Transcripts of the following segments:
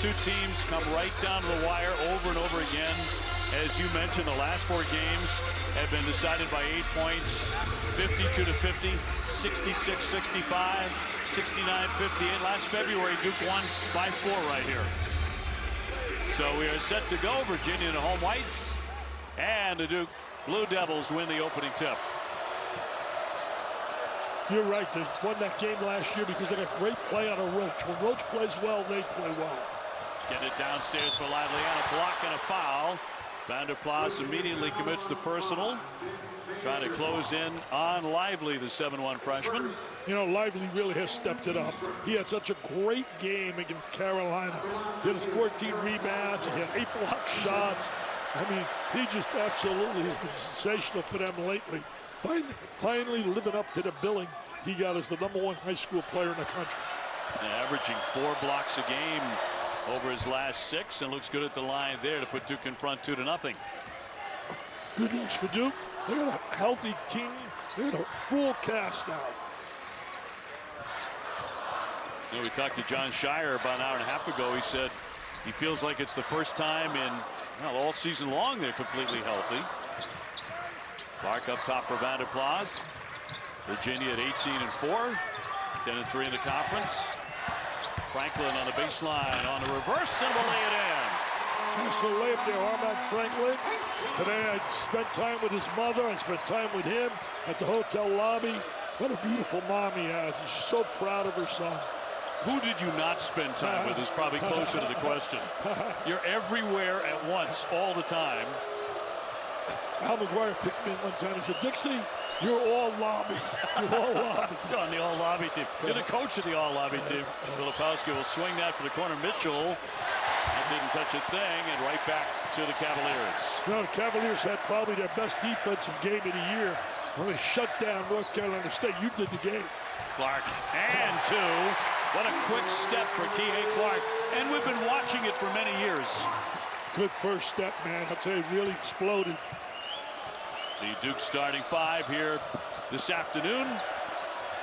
two teams come right down to the wire over and over again. As you mentioned, the last 4 games have been decided by 8 points, 52-50, 66-65, 69-58. Last February, Duke won by 4 right here. So we are set to go. Virginia in the home whites, and the Duke Blue Devils win the opening tip. You're right. They won that game last year because they got great play out of Roach. When Roach plays well, they play well. Get it downstairs for Lively, and a block and a foul. Van der Plas immediately commits the personal. Trying to close in on Lively, the 7'1" freshman. You know, Lively really has stepped it up. He had such a great game against Carolina. He had his 14 rebounds. He had 8 block shots. I mean, he just absolutely has been sensational for them lately. Finally living up to the billing he got as the #1 high school player in the country. Averaging 4 blocks a game over his last 6, and looks good at the line there to put Duke in front 2-0. Good news for Duke. They got a healthy team. They got a full cast now. You know, we talked to John Shire about an hour and a half ago. He said he feels like it's the first time in, well, all season long they're completely healthy. Clark up top for Van der Plas. Virginia at 18-4, 10-3 in the conference. Franklin on the baseline on the reverse, and will lay it in. Nice little layup there, Armaan Franklin. Today I spent time with his mother. I spent time with him at the hotel lobby. What a beautiful mom he has. She's so proud of her son. Who did you not spend time with is probably closer to the question. You're everywhere at once, all the time. Al McGuire picked me in one time. He said, Dixie, you're all lobby. You're all lobby. You're on the all-lobby team. You're the coach of the all-lobby team. Filipowski will swing that for the corner. Mitchell. That didn't touch a thing, and right back to the Cavaliers. You know, the Cavaliers had probably their best defensive game of the year when they shut down North Carolina State. You did the game. Clark, and 2. What a quick step for Kihei Clark. And we've been watching it for many years. Good first step, man. I'll tell you, really exploded. The Duke starting 5 here this afternoon.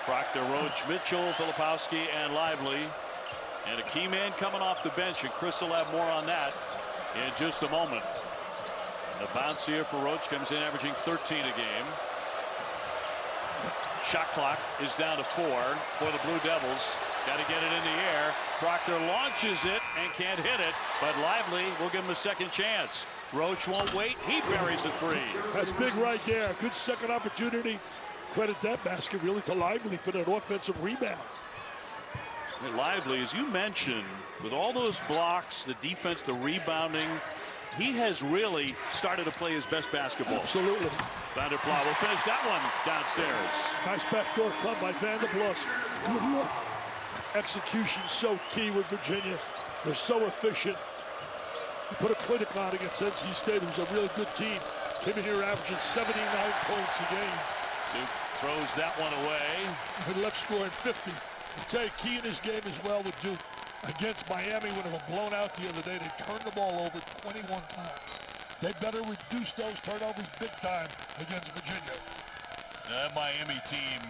Proctor, Roach, Mitchell, Filipowski, and Lively. And a key man coming off the bench, and Chris will have more on that in just a moment. The bounce here for Roach comes in averaging 13 a game. Shot clock is down to 4 for the Blue Devils. Got to get it in the air. Proctor launches it and can't hit it, but Lively will give him a second chance. Roach won't wait. He buries a 3. That's big right there. Good second opportunity. Credit that basket really to Lively for that offensive rebound. Lively, as you mentioned, with all those blocks, the defense, the rebounding, he has really started to play his best basketball. Absolutely. Van der Plas will finish that one downstairs. Nice backdoor cut by Van der Plas. Good look. Execution so key with Virginia. They're so efficient. He put a clinic on against NC State, who's a really good team. Came in here averaging 79 points a game. Duke throws that one away. And left scoring 50. I'll tell you, key in his game as well with Duke. Against Miami, when they were blown out the other day, they turned the ball over 21 times. They better reduce those turnovers big time against Virginia. That Miami team,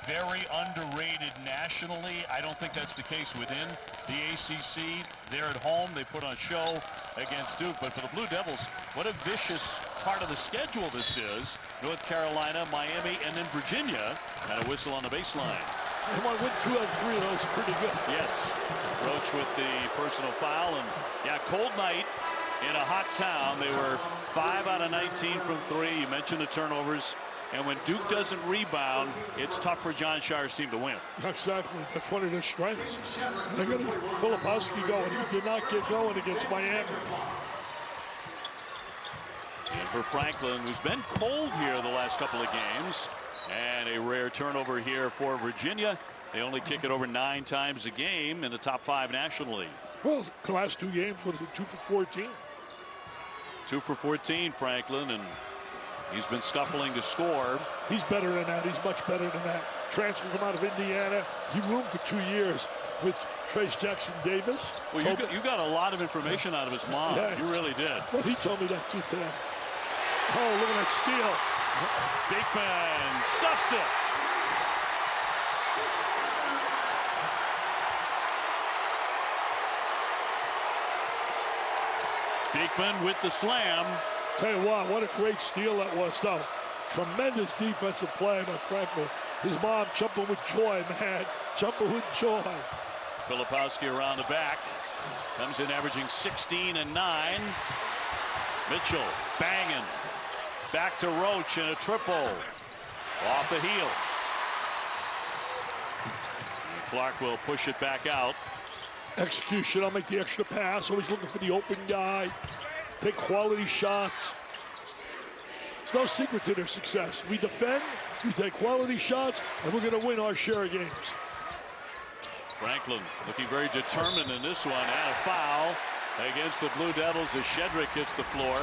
very underrated nationally. I don't think that's the case within the ACC. They're at home. They put on a show against Duke. But for the Blue Devils, what a vicious part of the schedule this is. North Carolina, Miami, and then Virginia. And a whistle on the baseline. They want to win 2 out of 3 of those. Pretty good. Yes. Roach with the personal foul. And, yeah, cold night in a hot town. They were 5 out of 19 from 3. You mentioned the turnovers. And when Duke doesn't rebound, it's tough for John Shire's team to win. Exactly. That's one of their strengths. They're going to get Filipowski going. He did not get going against Miami. And for Franklin, who's been cold here the last couple of games. And a rare turnover here for Virginia. They only kick it over 9 times a game in the top 5 nationally. Well, the last 2 games, was it 2 for 14? 2 for 14, Franklin, and he's been scuffling to score. He's better than that. He's much better than that. Transferred him out of Indiana. He roomed for 2 years with Trace Jackson Davis. Well, you got a lot of information out of his mom. Yeah. You really did. Well, he told me that too today. Oh, look at that steal. Bateman stuffs it. Beekman with the slam. Tell you what a great steal that was, though. Tremendous defensive play by Franklin. His mom jumping with joy, man. Jumping with joy. Filipowski around the back. Comes in averaging 16 and 9. Mitchell banging. Back to Roach in a triple. Off the heel. And Clark will push it back out. Execution, I'll make the extra pass. Always looking for the open guy. Take quality shots. There's no secret to their success. We defend, we take quality shots, and we're going to win our share of games. Franklin looking very determined in this one, and a foul against the Blue Devils as Shedrick hits the floor.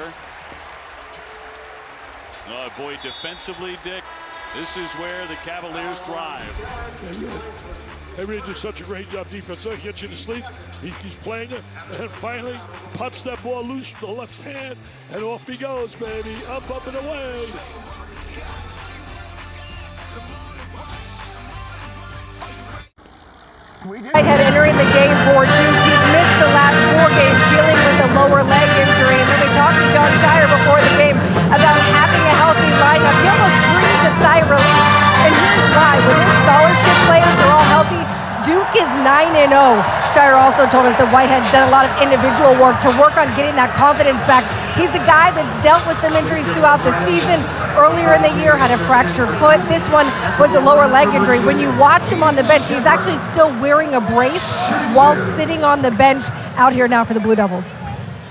Oh boy, defensively, Dick, this is where the Cavaliers thrive. They really do such a great job defense. So he gets you to sleep. He's playing it, and finally pops that ball loose with the left hand, and off he goes, baby. Up, and away. Whitehead entering the game for Duke. He's missed the last 4 games dealing with a lower leg injury. And when we talked to John Shire before the game about having a healthy lineup, he almost breathed a sigh of relief. And here's why. When his scholarship players are all healthy, Duke is 9-0. Shire also told us that Whitehead's done a lot of individual work to work on getting that confidence back. He's a guy that's dealt with some injuries throughout the season. Earlier in the year, had a fractured foot. This one was a lower leg injury. When you watch him on the bench, he's actually still wearing a brace while sitting on the bench out here now for the Blue Devils.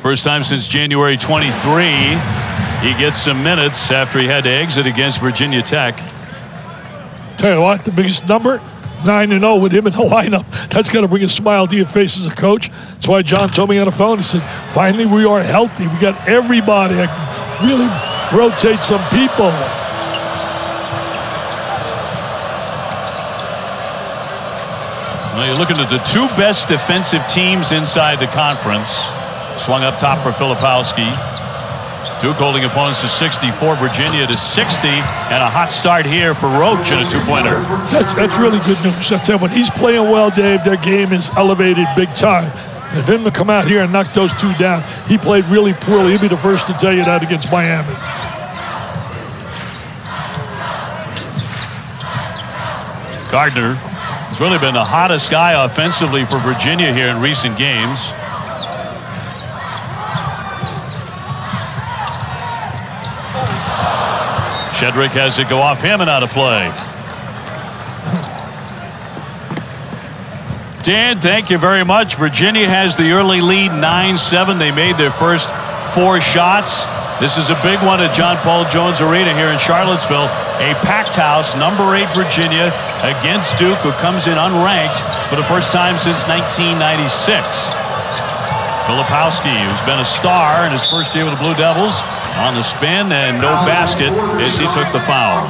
First time since January 23. He gets some minutes after he had to exit against Virginia Tech. Tell you what, the biggest number, 9-0 with him in the lineup. That's got to bring a smile to your face as a coach. That's why John told me on the phone. He said, finally we are healthy. We got everybody. I can really rotate some people. Well, you're looking at the 2 best defensive teams inside the conference. Swung up top for Filipowski. Duke holding opponents to 64, Virginia to 60, and a hot start here for Roach in a 2-pointer. That's really good news. That's when he's playing well, Dave, their game is elevated big time. And if him to come out here and knock those 2 down, he played really poorly. He'll be the first to tell you that against Miami. Gardner has really been the hottest guy offensively for Virginia here in recent games. Shedrick has it go off him and out of play. Dan, thank you very much. Virginia has the early lead, 9-7. They made their first 4 shots. This is a big one at John Paul Jones Arena here in Charlottesville. A packed house, number 8 Virginia against Duke, who comes in unranked for the first time since 1996. Filipowski, who's been a star in his first year with the Blue Devils, on the spin and no basket as he took the foul.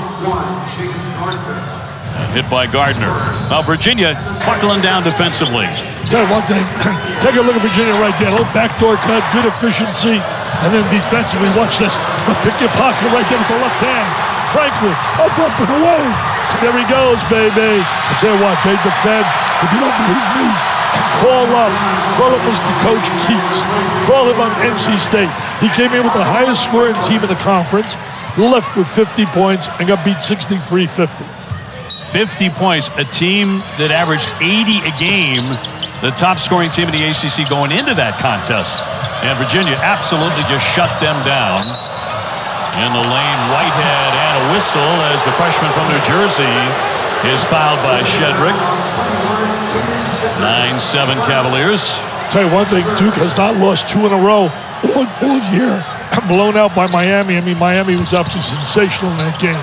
Hit by Gardner. Now Virginia buckling down defensively. Tell you one thing, take a look at Virginia right there. Little backdoor cut, good efficiency, and then defensively, watch this. Pick your pocket right there with the left hand. Franklin, up and away. There he goes, baby. I tell you what, they defend. If you don't believe me, call up Mr. Coach Keats. Call him on NC State. He came in with the highest scoring team in the conference, left with 50 points, and got beat 63-50. 50 points, a team that averaged 80 a game, the top scoring team in the ACC going into that contest. And Virginia absolutely just shut them down. In the lane, Whitehead and a whistle as the freshman from New Jersey is fouled by Shedrick. 9-7 Cavaliers. Tell you one thing, Duke has not lost 2 in a row all year. Blown out by Miami. I mean, Miami was absolutely sensational in that game.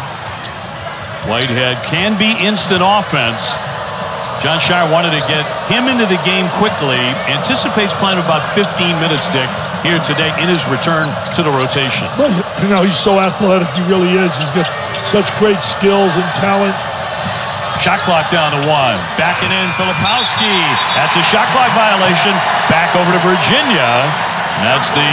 Whitehead can be instant offense. John Shire wanted to get him into the game quickly. Anticipates playing about 15 minutes, Dick, here today in his return to the rotation. Well, you know, he's so athletic. He really is. He's got such great skills and talent. Shot clock down to 1. Backing in, Filipowski. That's a shot clock violation. Back over to Virginia. That's the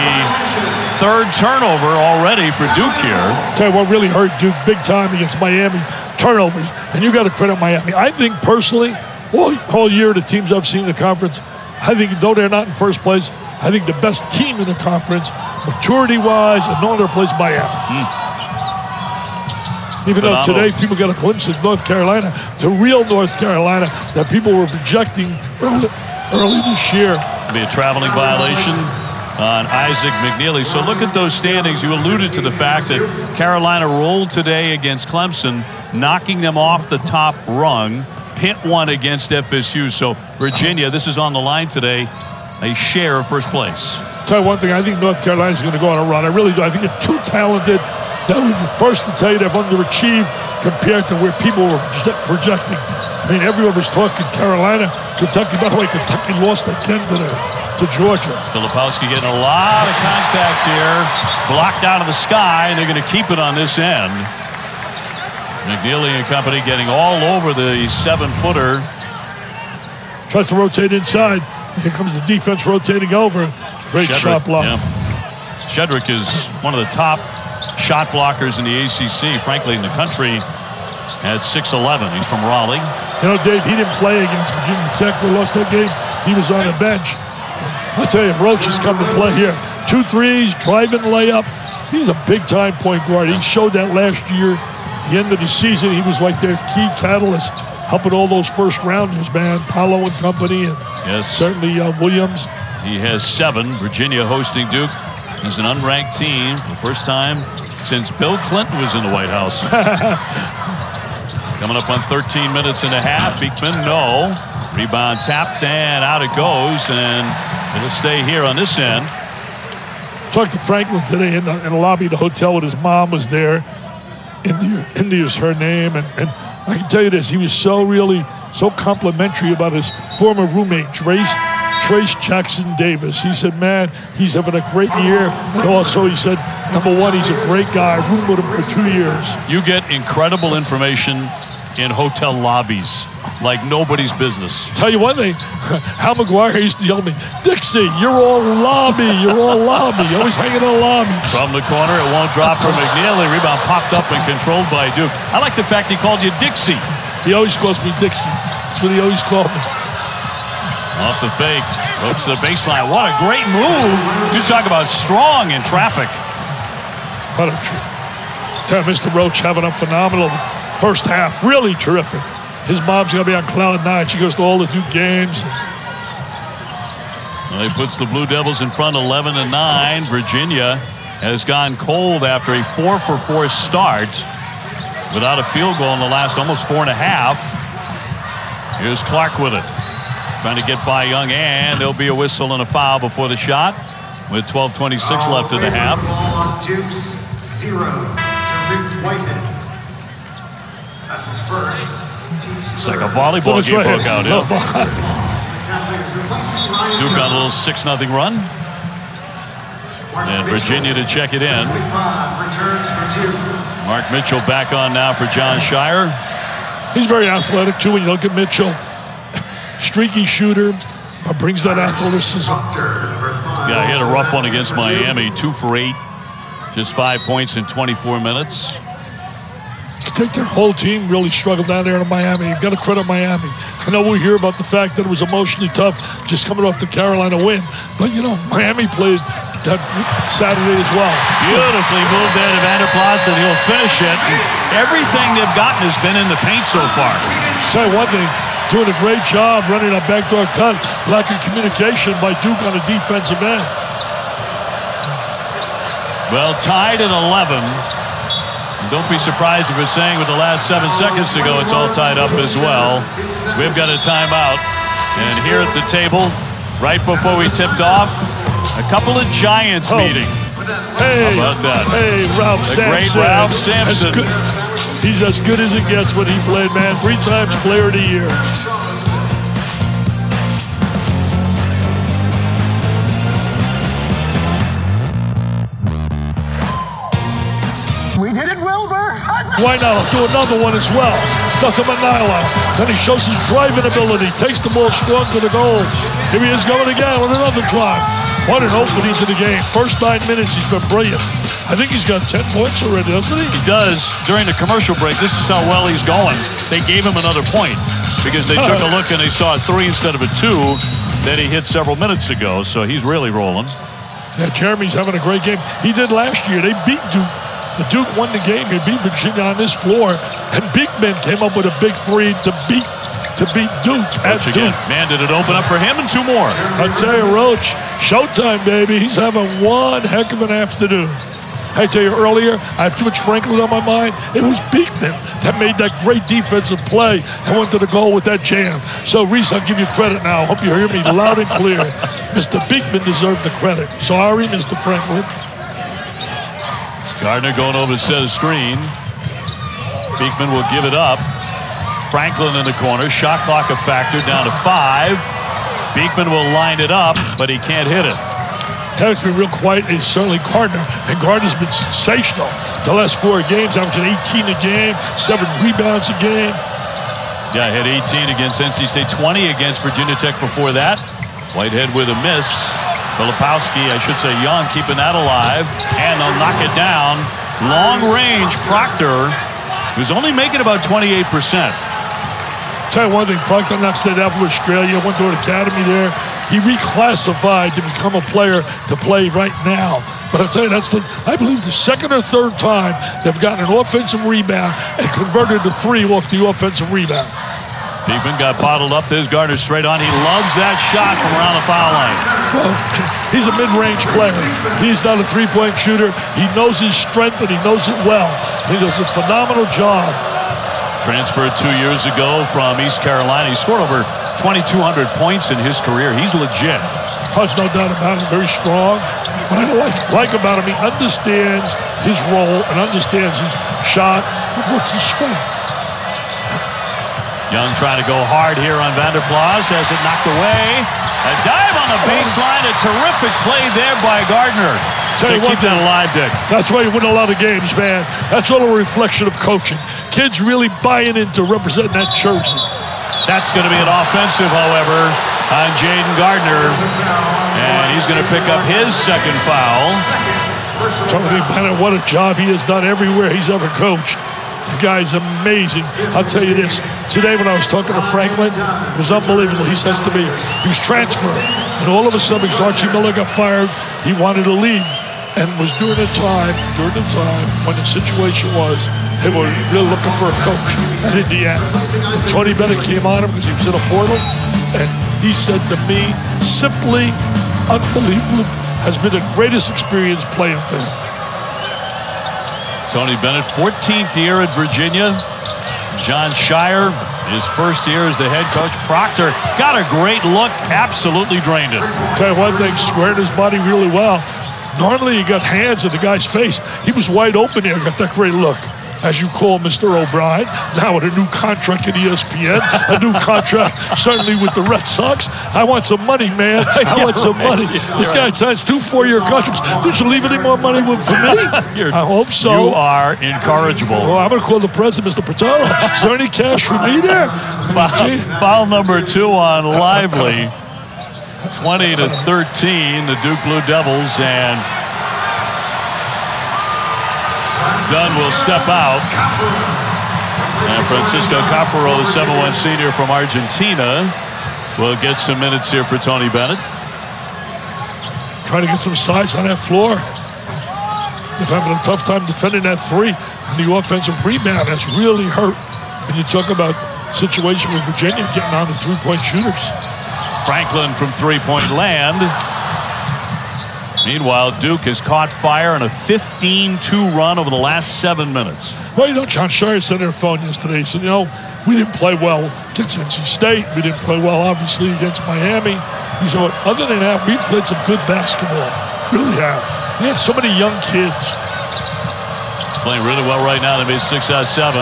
3rd turnover already for Duke here. Tell you what really hurt Duke big time against Miami, turnovers. And you got to credit Miami. I think personally, all year the teams I've seen in the conference, I think, though they're not in first place, I think the best team in the conference, maturity-wise, and no other place, Miami. Even though today people got a glimpse of North Carolina, the real North Carolina that people were projecting early this year. It'll be a traveling violation on Isaac McNeely. So look at those standings. You alluded to the fact that Carolina rolled today against Clemson, knocking them off the top rung. Pitt won against FSU. So Virginia, this is on the line today, a share of first place. Tell you one thing, I think North Carolina's going to go on a run. I really do. I think they're too talented. That would be the first to tell you they've underachieved compared to where people were projecting. I mean, everyone was talking Carolina, Kentucky. By the way, Kentucky lost again today to Georgia. Filipowski getting a lot of contact here. Blocked out of the sky, and they're going to keep it on this end. McNeely and company getting all over the 7-footer. Tries to rotate inside. Here comes the defense rotating over. Great shot block. Yeah. Shedrick is one of the top shot blockers in the ACC, frankly, in the country, at 6'11". He's from Raleigh. You know, Dave, he didn't play against Virginia Tech. They lost that game. He was on the bench. I'll tell you, Roach has come to play here. 2 threes, driving layup. He's a big-time point guard. He showed that last year. At the end of the season, he was like their key catalyst, helping all those first-rounders, man. Paolo and company, and certainly Williams. He has 7. Virginia hosting Duke. He's an unranked team for the first time since Bill Clinton was in the White House. Coming up on 13 minutes and a half. Beekman, no. Rebound tapped, and out it goes, and it'll stay here on this end. Talked to Franklin today in the lobby of the hotel with his mom was there. India is her name, and I can tell you this, he was so complimentary about his former roommate, Trace Jackson Davis. He said, man, he's having a great year. And also, he said, number one, he's a great guy. I roomed with him for 2 years. You get incredible information in hotel lobbies like nobody's business. Tell you one thing, Hal McGuire used to yell at me, Dixie, you're all lobby. You're all lobby. You're always hanging on lobbies. From the corner, it won't drop for McNeely. Rebound popped up and controlled by Duke. I like the fact he called you Dixie. He always calls me Dixie. That's what he always called me. Off the fake, Roach to the baseline. What a great move. You talk about strong in traffic. What a Mr. Roach having a phenomenal first half. Really terrific. His mom's going to be on cloud 9. She goes to all the Duke games. Well, he puts the Blue Devils in front 11-9. Virginia has gone cold after a 4-for-4 start without a field goal in the last almost 4.5. Here's Clark with it. Trying to get by Young, and there'll be a whistle and a foul before the shot with 12:26 left in the half. Duke's 0 to Rick Whitehead. That's his first. It's like a volleyball game broke out here. Duke got a little 6-0 run. And Virginia to check it in. Mark Mitchell back on now for John Shire. He's very athletic, too, when you look at Mitchell. Streaky shooter, brings that athleticism. Yeah, he had a rough one against Miami. 2 for 8. Just 5 points in 24 minutes. I think their whole team really struggled down there in Miami. You've got to credit Miami. I know we hear about the fact that it was emotionally tough just coming off the Carolina win. But, you know, Miami played that Saturday as well. Beautifully moved there to Vanderplas, and he'll finish it. Everything they've gotten has been in the paint so far. Tell you one thing. Doing a great job running a backdoor cut. Lacking communication by Duke on the defensive end. Well, tied at 11. And don't be surprised if we're saying with the last 7 seconds to go, it's all tied up as well. We've got a timeout. And here at the table, right before we tipped off, a couple of Giants meeting. Hey, how about that? Hey, Ralph Sampson. The great Ralph Sampson. He's as good as it gets when he played, man. 3 times player of the year. We did it, Wilbur. Why not? Let's do another one as well. Dr. Manila. Then he shows his driving ability. Takes the ball strong to the goal. Here he is going again with another drive. What an opening to the game. First 9 minutes, he's been brilliant. I think he's got 10 points already, doesn't he? He does. During the commercial break, this is how well he's going. They gave him another point because they took a look and they saw a 3 instead of a 2. that he hit several minutes ago, so he's really rolling. Yeah, Jeremy's having a great game. He did last year. They beat Duke. The Duke won the game. He beat Virginia on this floor, and Beekman came up with a big three to beat Duke at Duke. Again. Man, did it open up for him and two more. I tell you, Roach, showtime, baby. He's having one heck of an afternoon. I tell you earlier, I had too much Franklin on my mind. It was Beekman that made that great defensive play and went to the goal with that jam. So, Reese, I'll give you credit now. I hope you hear me loud and clear. Mr. Beekman deserved the credit. Sorry, Mr. Franklin. Gardner going over to set a screen. Beekman will give it up. Franklin in the corner. Shot clock a factor, down to 5. Beekman will line it up, but he can't hit it. That's been real quiet is certainly Gardner, and Gardner's been sensational. The last 4 games, averaging 18 a game, 7 rebounds a game. Yeah, hit 18 against NC State, 20 against Virginia Tech before that. Whitehead with a miss. Filipowski, I should say Young, keeping that alive, and they'll knock it down. Long range, Proctor, who's only making about 28%. Tell you one thing, Proctor not stayed out for Australia, went to an academy there. He reclassified to become a player to play right now. But I'll tell you, that's I believe the second or third time they've gotten an offensive rebound and converted to 3 off the offensive rebound. Beekman got bottled up. There's Gardner straight on. He loves that shot from around the foul line. Well, he's a mid-range player. He's not a three-point shooter. He knows his strength and he knows it well. He does a phenomenal job. Transferred 2 years ago from East Carolina. He scored over 2,200 points in his career. He's legit. There's no doubt about it. Very strong. What I like about him, he understands his role and understands his shot. What's his strength? Young trying to go hard here on Vanderplas. Has it knocked away. A dive on the baseline. A terrific play there by Gardner. Tell you keep that alive, Dick. That's why you win a lot of games, man. That's all a reflection of coaching. Kids really buying into representing that jersey. That's going to be an offensive, however, on Jaden Gardner. And he's going to pick up his second foul. Tony Bennett, what a job he has done everywhere he's ever coached. The guy's amazing. I'll tell you this. Today when I was talking to Franklin, it was unbelievable. He says to me, he was transferred. And all of a sudden, because Archie Miller got fired, he wanted to leave. And was during the time when the situation was, they were really looking for a coach at Indiana. And Tony Bennett came on him because he was in a portal. And he said to me, simply unbelievable, has been the greatest experience playing for him. Tony Bennett, 14th year at Virginia. John Shire, his first year as the head coach. Proctor got a great look, absolutely drained it. Tell you one thing, squared his body really well. Normally, he got hands in the guy's face. He was wide open here, got that great look. As you call Mr. O'Brien, now with a new contract at ESPN, a new contract certainly with the Red Sox. I want some money, man. I want some money. This guy signs 2 4-year contracts. Did you leave any more money for me? I hope so. You are incorrigible. Well, I'm going to call the president, Mr. Patel. Is there any cash for me there? Foul number 2 on Lively. 20-13, the Duke Blue Devils, and Dunn will step out. And Francisco Caparro, the 7-1 senior from Argentina, will get some minutes here for Tony Bennett. Trying to get some size on that floor. They're having a tough time defending that 3. And the offensive rebound has really hurt. When you talk about situation with Virginia getting on the 3-point shooters. Franklin from 3-point land. Meanwhile, Duke has caught fire in a 15-2 run over the last 7 minutes. Well, you know, John Shire said on the phone yesterday, he said, you know, we didn't play well against NC State. We didn't play well, obviously, against Miami. He said, other than that, we've played some good basketball. Really have. We have so many young kids. Playing really well right now. They made 6 out of 7.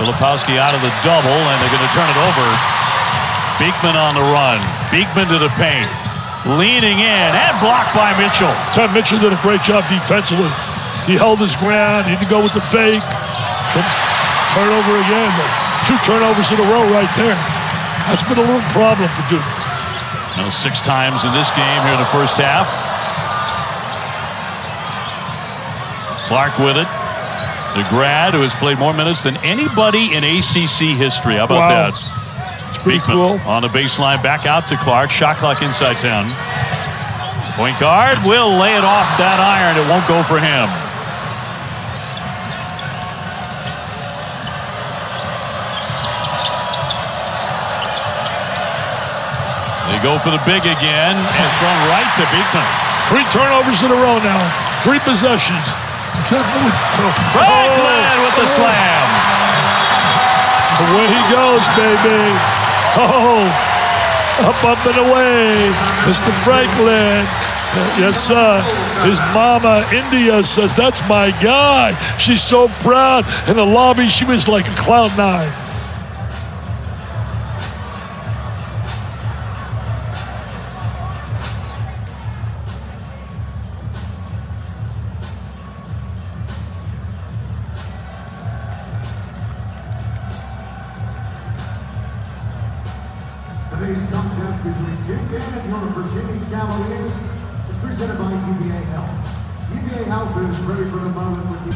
Filipowski out of the double, and they're going to turn it over. Beekman on the run. Beekman to the paint. Leaning in and blocked by Mitchell. Tom Mitchell did a great job defensively. He held his ground. He didn't go with the fake. Turnover again. 2 turnovers in a row right there. That's been a little problem for Duke. Now 6 times in this game here in the first half. Clark with it. The grad who has played more minutes than anybody in ACC history. How about that? It's pretty Beekman cool. on the baseline, back out to Clark. Shot clock inside 10. Point guard will lay it off that iron. It won't go for him. They go for the big again, and thrown right to Beekman. 3 turnovers in a row now. 3 possessions. Franklin with the slam. Away he goes, baby. Oh, up and away. Mr. Franklin. Yes, sir. His mama, India, says, that's my guy. She's so proud. In the lobby, she was like a cloud 9. Today's contest between Duke and your Virginia Cavaliers is presented by UVA Health. UVA Health is ready for the moment with you.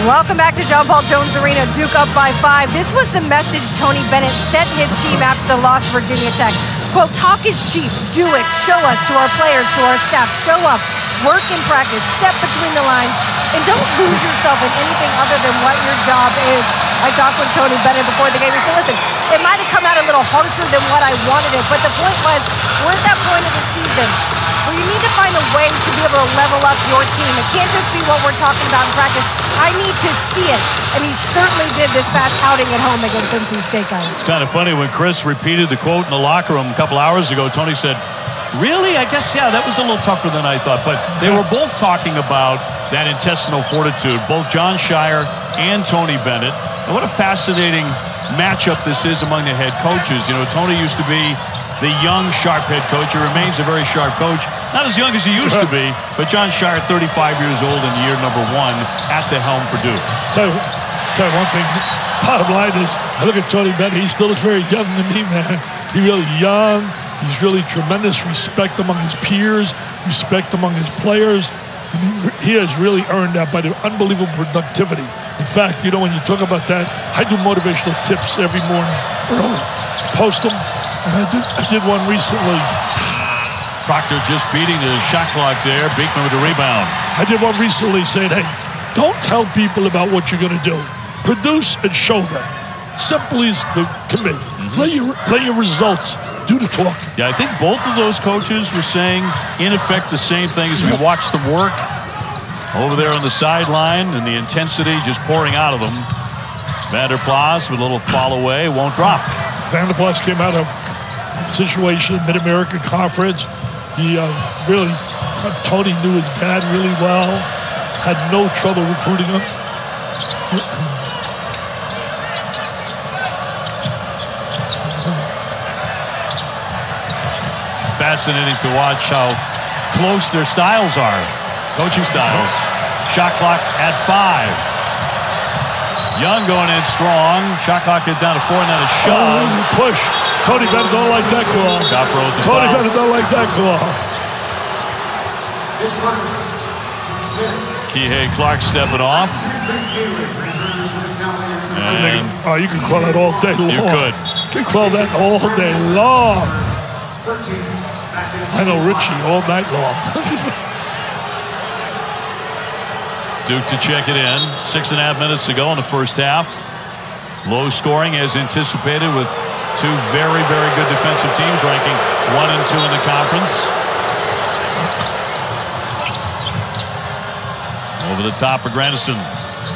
Welcome back to John Paul Jones Arena. Duke up by 5. This was the message Tony Bennett sent his team after the loss to Virginia Tech. Quote, talk is cheap. Do it. Show us, to our players, to our staff. Show up. Work in practice. Step between the lines. And don't lose yourself in anything other than what your job is. I talked with Tony Bennett before the game. He said, listen, it might have come out a little harsher than what I wanted it, but the point was, we're at that point of the season where you need to find a way to be able to level up your team. It can't just be what we're talking about in practice. I need to see it. And he certainly did this past outing at home against NC State, guys. It's kind of funny when Chris repeated the quote in the locker room a couple hours ago. Tony said, really? I guess, yeah, that was a little tougher than I thought. But they were both talking about that intestinal fortitude, both Jon Scheyer and Tony Bennett. And what a fascinating matchup this is among the head coaches. You know, Tony used to be the young, sharp head coach. He remains a very sharp coach. Not as young as he used to be, but Jon Scheyer, 35 years old in year number 1 at the helm for Duke. Tell you one thing. Bottom line is, I look at Tony Bennett. He still looks very young to me, man. He's really young. He's really tremendous respect among his peers, respect among his players. And he has really earned that by the unbelievable productivity. In fact, you know, when you talk about that, I do motivational tips every morning early. Post them, and I did one recently. Proctor just beating the shot clock there. Beekman with the rebound. I did one recently saying, hey, don't tell people about what you're going to do. Produce and show them. Simple as the commit. Play your results. Do the talk. Yeah, I think both of those coaches were saying, in effect, the same thing as we watched them work over there on the sideline, and the intensity just pouring out of them. Vanderplas with a little fall away, won't drop. Vanderplas came out of a situation, Mid-American Conference. He really, Tony knew his dad really well, had no trouble recruiting him. Fascinating to watch how close their styles are, coaching styles. Shot clock at 5. Young going in strong. Shot clock is down to 4, and then a shove. Push. Tony Bennett don't like that call. Tony Bennett don't like that call. Kihei Clark stepping off. And you can call that all day long. you could. You can call that all day long. I know Richie all night long. Duke to check it in. 6.5 minutes to go in the first half. Low scoring as anticipated with two very, very good defensive teams ranking 1 and 2 in the conference. Over the top for Grandison.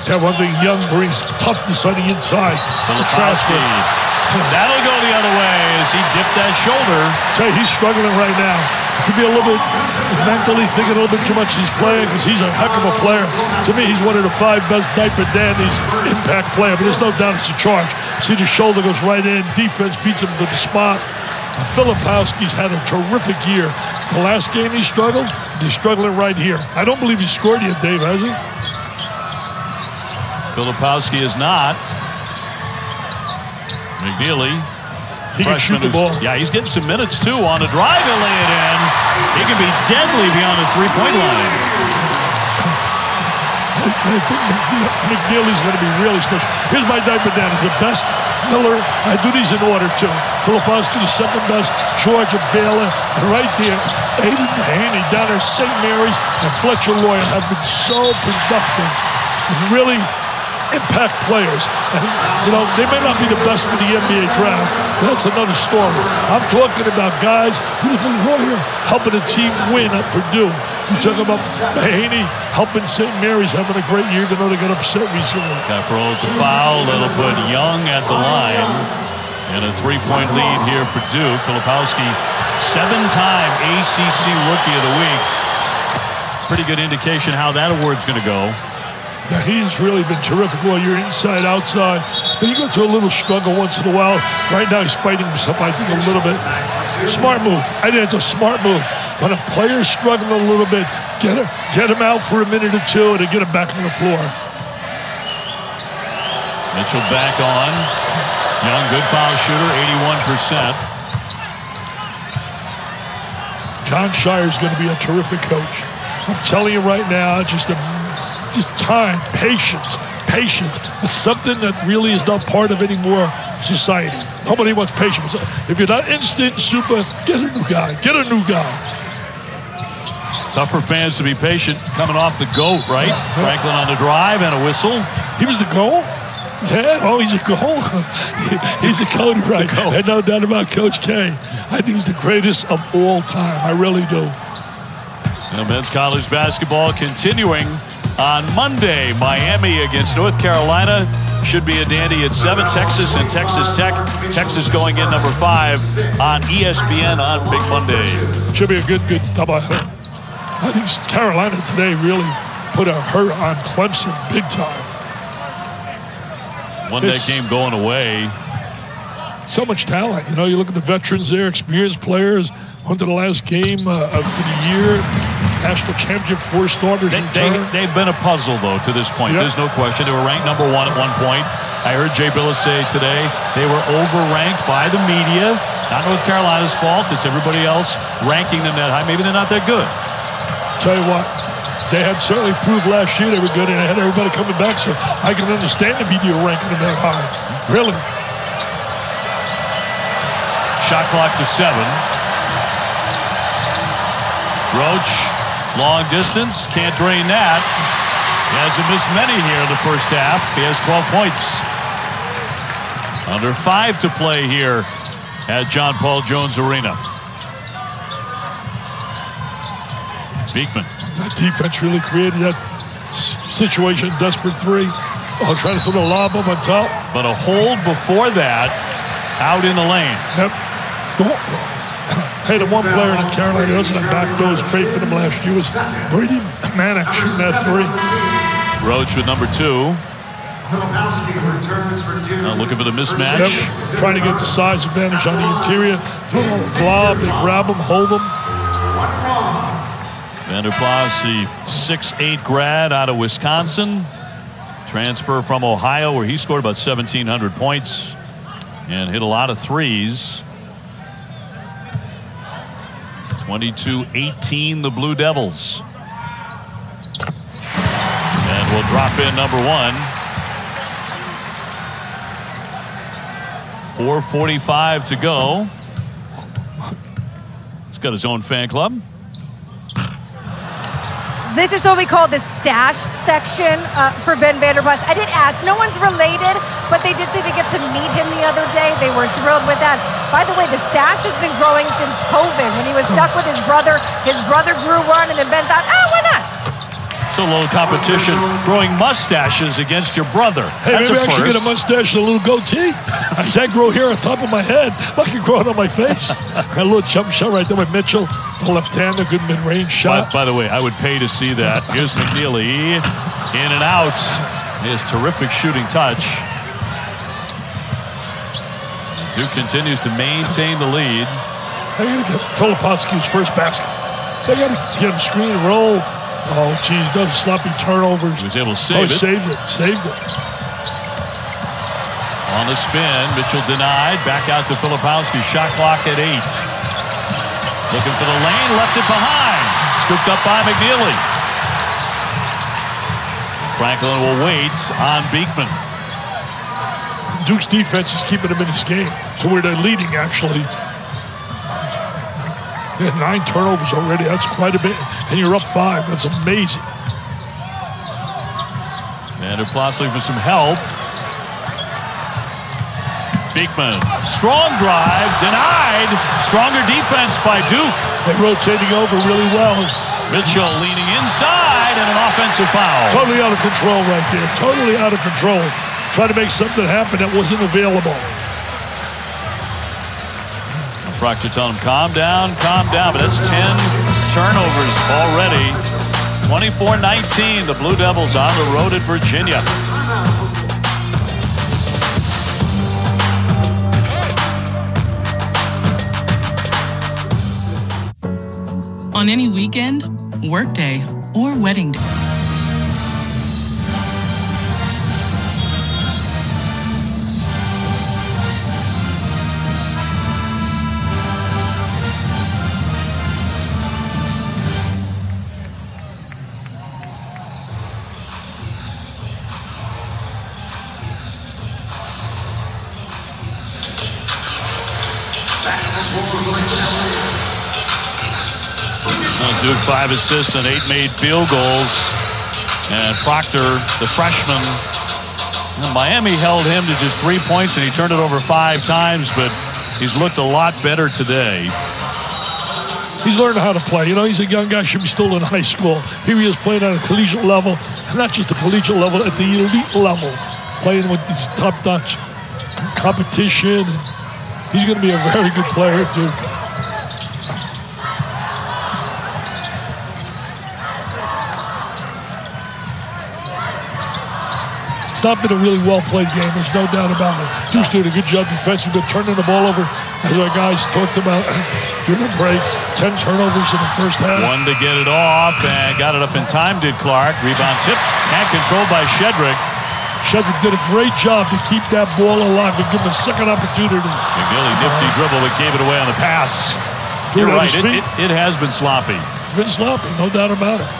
That one thing, Young brings toughness on the inside. The transfer. That'll go the other way as he dipped that shoulder. He's struggling right now. He could be a little bit mentally thinking a little bit too much he's playing because he's a heck of a player. To me, he's one of the 5 best diaper dandies, impact player, but there's no doubt it's a charge. See, the shoulder goes right in. Defense beats him to the spot. Filipowski's had a terrific year. The last game he struggled, he's struggling right here. I don't believe he scored yet, Dave, has he? Filipowski is not. McNeely. He can shoot the ball. Yeah, he's getting some minutes, too, on the drive and lay it in. He can be deadly beyond the three-point line. I think McNeely's going to be really special. Here's my diaper down. He's the best. Miller, I do these in order, too. Filipowski, the second best. Georgia, Baylor, and right there, Aiden Haney down there, St. Mary's, and Fletcher Lloyd have been so productive. Really impact players. And, they may not be the best for the NBA draft. That's another story. I'm talking about guys who've been Royer helping a team win at Purdue. You talk about Haney helping St. Mary's having a great year, even though they got upset recently. Caporal to foul, little bit young at the line. And a three-point lead here for Purdue. Filipowski, 7-time ACC Rookie of the Week. Pretty good indication how that award's going to go. Yeah, he's really been terrific while you're inside, outside. But he goes through a little struggle once in a while. Right now he's fighting himself, I think, a little bit. Smart move. I think it's a smart move. When a player's struggling a little bit, get him out for a minute or two and get him back on the floor. Mitchell back on. Young, good foul shooter, 81%. John Shire's going to be a terrific coach. I'm telling you right now, just time, patience. It's something that really is not part of any more society. Nobody wants patience. If you're not instant super, get a new guy. Tough for fans to be patient coming off the GOAT, right? Franklin on the drive and a whistle. He was the goal? Yeah, he's a goal. He's a Cody, right? And no doubt about Coach K. I think he's the greatest of all time. I really do. Now, men's college basketball continuing on Monday. Miami against North Carolina. Should be a dandy at 7. Texas and Texas Tech. Texas going in number 5 on ESPN on Big Monday. Should be a good double. I think Carolina today really put a hurt on Clemson big time. Won that game going away. So much talent. You look at the veterans there, experienced players. Went to the last game of the year. National championship, 4 starters. They've been a puzzle, though, to this point. Yep. There's no question. They were ranked number 1 at one point. I heard Jay Billis say today they were overranked by the media. Not North Carolina's fault. It's everybody else ranking them that high. Maybe they're not that good. Tell you what, they had certainly proved last year they were good, and they had everybody coming back, so I can understand the media ranking them that high. Really. Shot clock to 7. Roach, long distance, can't drain that. He hasn't missed many here in the first half. He has 12 points. Under 5 to play here at John Paul Jones Arena. Beekman. That defense really created that situation, desperate 3. Trying to throw the lob up on top. But a hold before that, out in the lane. Yep. Hey, the one player in Carolina doesn't have back doors great for them last year was Brady Manick shooting that 3. Roach with number 2. Now looking for the mismatch. Yep. Trying to get the size advantage on the interior. Throw a lob, they grab him, hold him. Vanderplas, the 6'8" grad out of Wisconsin. Transfer from Ohio, where he scored about 1,700 points and hit a lot of threes. 22-18, the Blue Devils. And we'll drop in number 1. 4:45 to go. He's got his own fan club. This is what we call the stash section for Ben Vanderplas. I did ask, no one's related, but they did say they get to meet him the other day. They were thrilled with that. By the way, the stash has been growing since COVID. When he was stuck with his brother grew one, and then Ben thought, why not? So a little competition, growing mustaches against your brother. Hey, that's maybe I first. should get a mustache and a little goatee. I can't grow hair on top of my head. I can grow it on my face. A little jump shot right there with Mitchell, the left-hander, good mid-range shot. By the way, I would pay to see that. Here's McNeely, in and out. He has terrific shooting touch. Duke continues to maintain the lead. They got to get Filipowski's first basket. They got to get him screen and roll. Oh, geez, those sloppy turnovers. He was able to save it. Saved it. On the spin, Mitchell denied. Back out to Filipowski. Shot clock at 8. Looking for the lane, left it behind. Scooped up by McNeely. Franklin will wait on Beekman. Duke's defense is keeping them in this game to where they're leading, actually. They had 9 turnovers already. That's quite a bit. And you're up 5. That's amazing. Vanderplas looking for some help. Beekman, strong drive, denied. Stronger defense by Duke. They're rotating over really well. Mitchell leaning inside and an offensive foul. Totally out of control right there. Totally out of control. Trying to make something happen that wasn't available. Proctor telling him, calm down, but that's 10 turnovers already. 24-19, the Blue Devils on the road at Virginia. On any weekend, workday, or wedding day. Duke 5 assists and 8 made field goals. And Proctor, the freshman, Miami held him to just 3 points and he turned it over 5 times, but he's looked a lot better today. He's learning how to play. You know, he's a young guy, should be still in high school. Here he is playing at a collegiate level, and not just the collegiate level, at the elite level, playing with these top-notch competition. He's going to be a very good player at Duke. It's not been a really well-played game. There's no doubt about it. Duke's doing a good job defensively, turning the ball over, as our guys talked about during the break. 10 turnovers in the first half. One to get it off, and got it up in time, did Clark. Rebound tip, and controlled by Shedrick. Shedrick did a great job to keep that ball alive and give him a second opportunity. McNeely, nifty dribble, but gave it away on the pass. You're right, it has been sloppy. It's been sloppy, no doubt about it.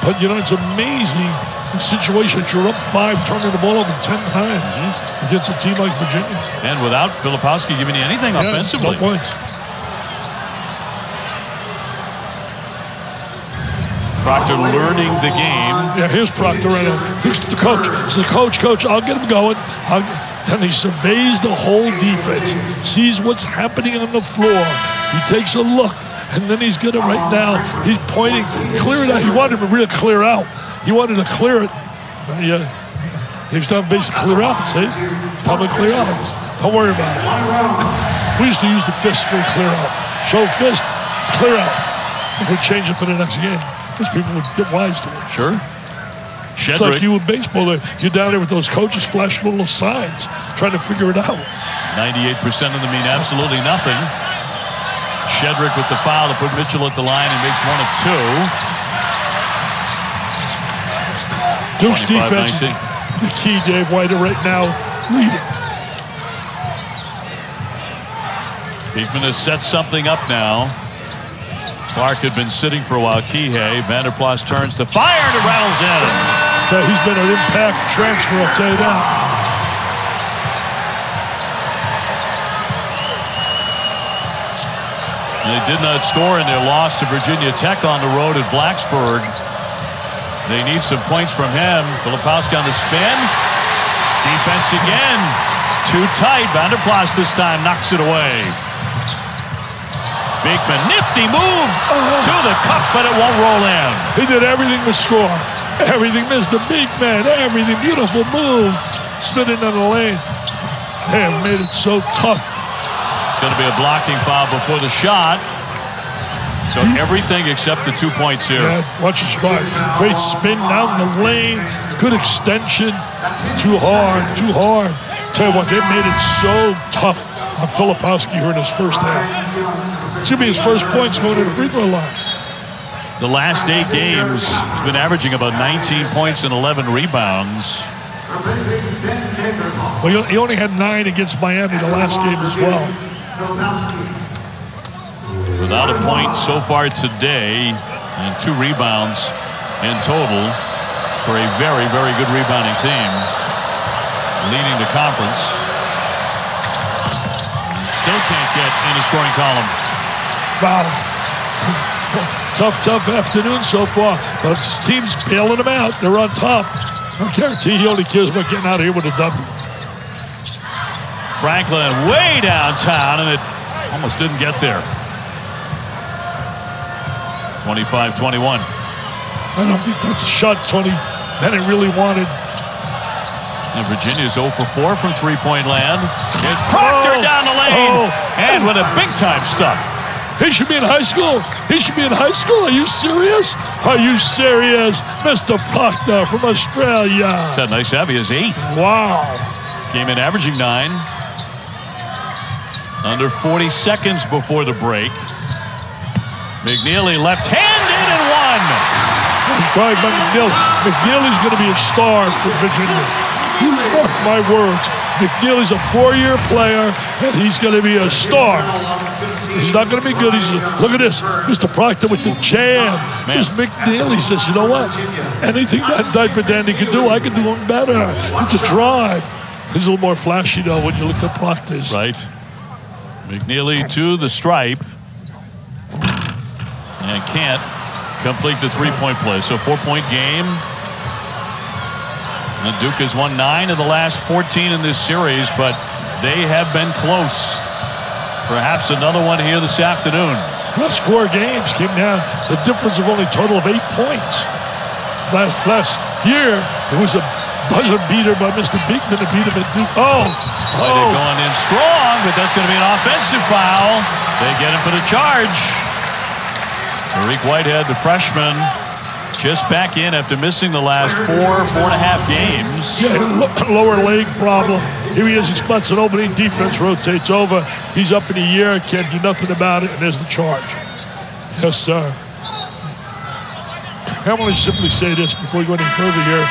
But, you know, it's amazing the situation that you're up 5, turning the ball over 10 times against a team like Virginia. And without Filipowski giving you anything offensively. No points. Proctor learning the game. Yeah, here's Proctor right now. Here's the coach. He says, coach, I'll get him going. Then he surveys the whole defense, sees what's happening on the floor. He takes a look, and then he's going to right now, he's pointing, clear it out. He wanted him to really clear out. He wanted to clear it. Yeah, he was trying to basically clear out, see? It's time to clear out. Don't worry about it. We used to use the fist for clear out. Show fist, clear out. We'll change it for the next game. These people would get wise to it. Sure. It's like you in baseball. You're down there with those coaches flashing little signs, trying to figure it out. 98% of them mean absolutely nothing. Shedrick with the foul to put Mitchell at the line and makes 1 of 2. Duke's defense is the key, Dave White, right now leading. Beekman has set something up now. Clark had been sitting for a while. Kihei. Vanderplas turns to fire and it rattles in. Yeah, he's been an impact transfer, I'll tell you that. They did not score in their loss to Virginia Tech on the road at Blacksburg. They need some points from him. Filipowski on the spin. Defense again. Too tight. Vanderplas this time knocks it away. Beekman, nifty move to the cup, but it won't roll in. He did everything to score. Everything, Mr. Beekman, everything. Beautiful move. Spinning on the lane. They have made it so tough. It's going to be a blocking foul before the shot. So everything except the 2 points here. Yeah, watch his drive. Great spin down the lane. Good extension. Too hard. Tell you what, they made it so tough on Filipowski here in his first half. It's going to be his first points going to the free throw line. The last 8 games, he's been averaging about 19 points and 11 rebounds. Well, he only had 9 against Miami the last game as well. Without a point so far today, and 2 rebounds in total for a very, very good rebounding team, leading the conference. Still can't get in the scoring column. Wow. Tough afternoon so far, but his team's bailing him out. They're on top. I guarantee he only cares about getting out of here with a W. Franklin way downtown, and it almost didn't get there. 25-21. I don't think that's a shot Tony Bennett really wanted. And Virginia's 0 for 4 from three-point land. It's Proctor down the lane, and with a big-time stop. He should be in high school. He should be in high school. Are you serious? Are you serious? Mr. Proctor from Australia. That's a nice heavy. Is 8. Wow. Came in averaging 9. Under 40 seconds before the break. McNeely left-handed and 1. He's trying by McNeely. McNeely's going to be a star for Virginia. You mark my words. McNeely's a 4-year player, and he's going to be a star. He's not going to be good. Look at this. Mr. Proctor with the jam. Here's McNeely says, you know what? Anything that diaper dandy can do, I can do him better. With the drive. He's a little more flashy, though, when you look at Proctor's. Right. McNeely to the stripe. And can't complete the 3-point play. So 4-point game. And Duke has won 9 of the last 14 in this series, but they have been close. Perhaps another one here this afternoon. Last 4 games came down the difference of only a total of 8 points. Last year, it was a buzzer beater by Mr. Beekman to beat him at Duke. They're going in strong, but that's going to be an offensive foul. They get him for the charge. Tariq Whitehead, the freshman, just back in after missing the last 4.5 games. Yeah, lower leg problem. Here he is, he spots an opening, defense rotates over. He's up in the air, can't do nothing about it, and there's the charge. Yes, sir. I want to simply say this before we go any further here.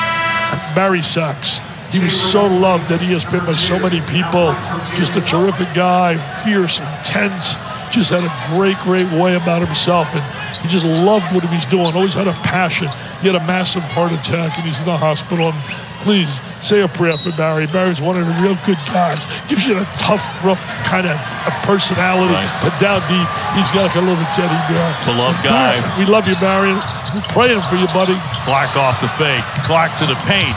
Barry sucks. He was so loved at ESPN by so many people. Just a terrific guy, fierce, intense. Just had a great way about himself, and he just loved what he was doing. Always had a passion. He had a massive heart attack, and he's in the hospital. And please say a prayer for Barry. Barry's one of the real good guys. Gives you a tough, rough kind of a personality, but down deep, he's got like a little teddy bear. Beloved guy. We love you, Barry. We're praying for you, buddy. Clark off the fake. Clark to the paint.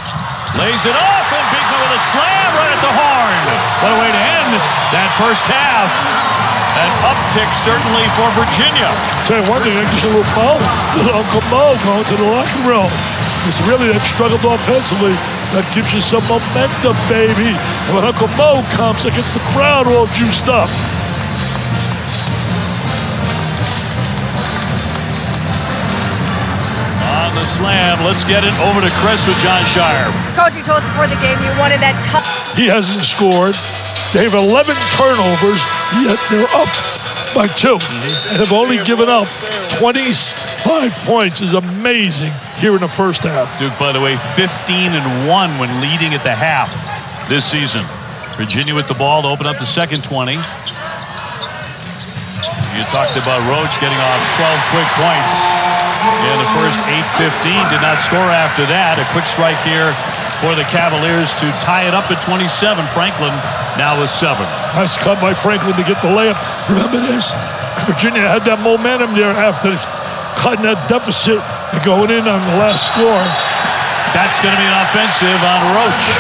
Lays it off, and Beekman with a slam right at the horn. What a way to end that first half. An uptick certainly for Virginia. Tell you one thing, I just a little Mo, little Uncle Mo going to the locker room. Because really, they've struggled offensively. That gives you some momentum, baby. And when Uncle Mo comes, it gets the crowd all juiced up. On the slam, let's get it over to Chris with John Shire. Coach, you told us before the game you wanted that tough. He hasn't scored. They have 11 turnovers, yet they're up by 2 and have only given up 25 points. Is amazing here in the first half. Duke, by the way, 15-1 when leading at the half this season. Virginia with the ball to open up the second 20. You talked about Roach getting off 12 quick points in the first 8:15. Did not score after that. A quick strike here for the Cavaliers to tie it up at 27. Franklin now with 7. Nice cut by Franklin to get the layup. Remember this? Virginia had that momentum there after cutting that deficit and going in on the last score. That's going to be an offensive on Roach.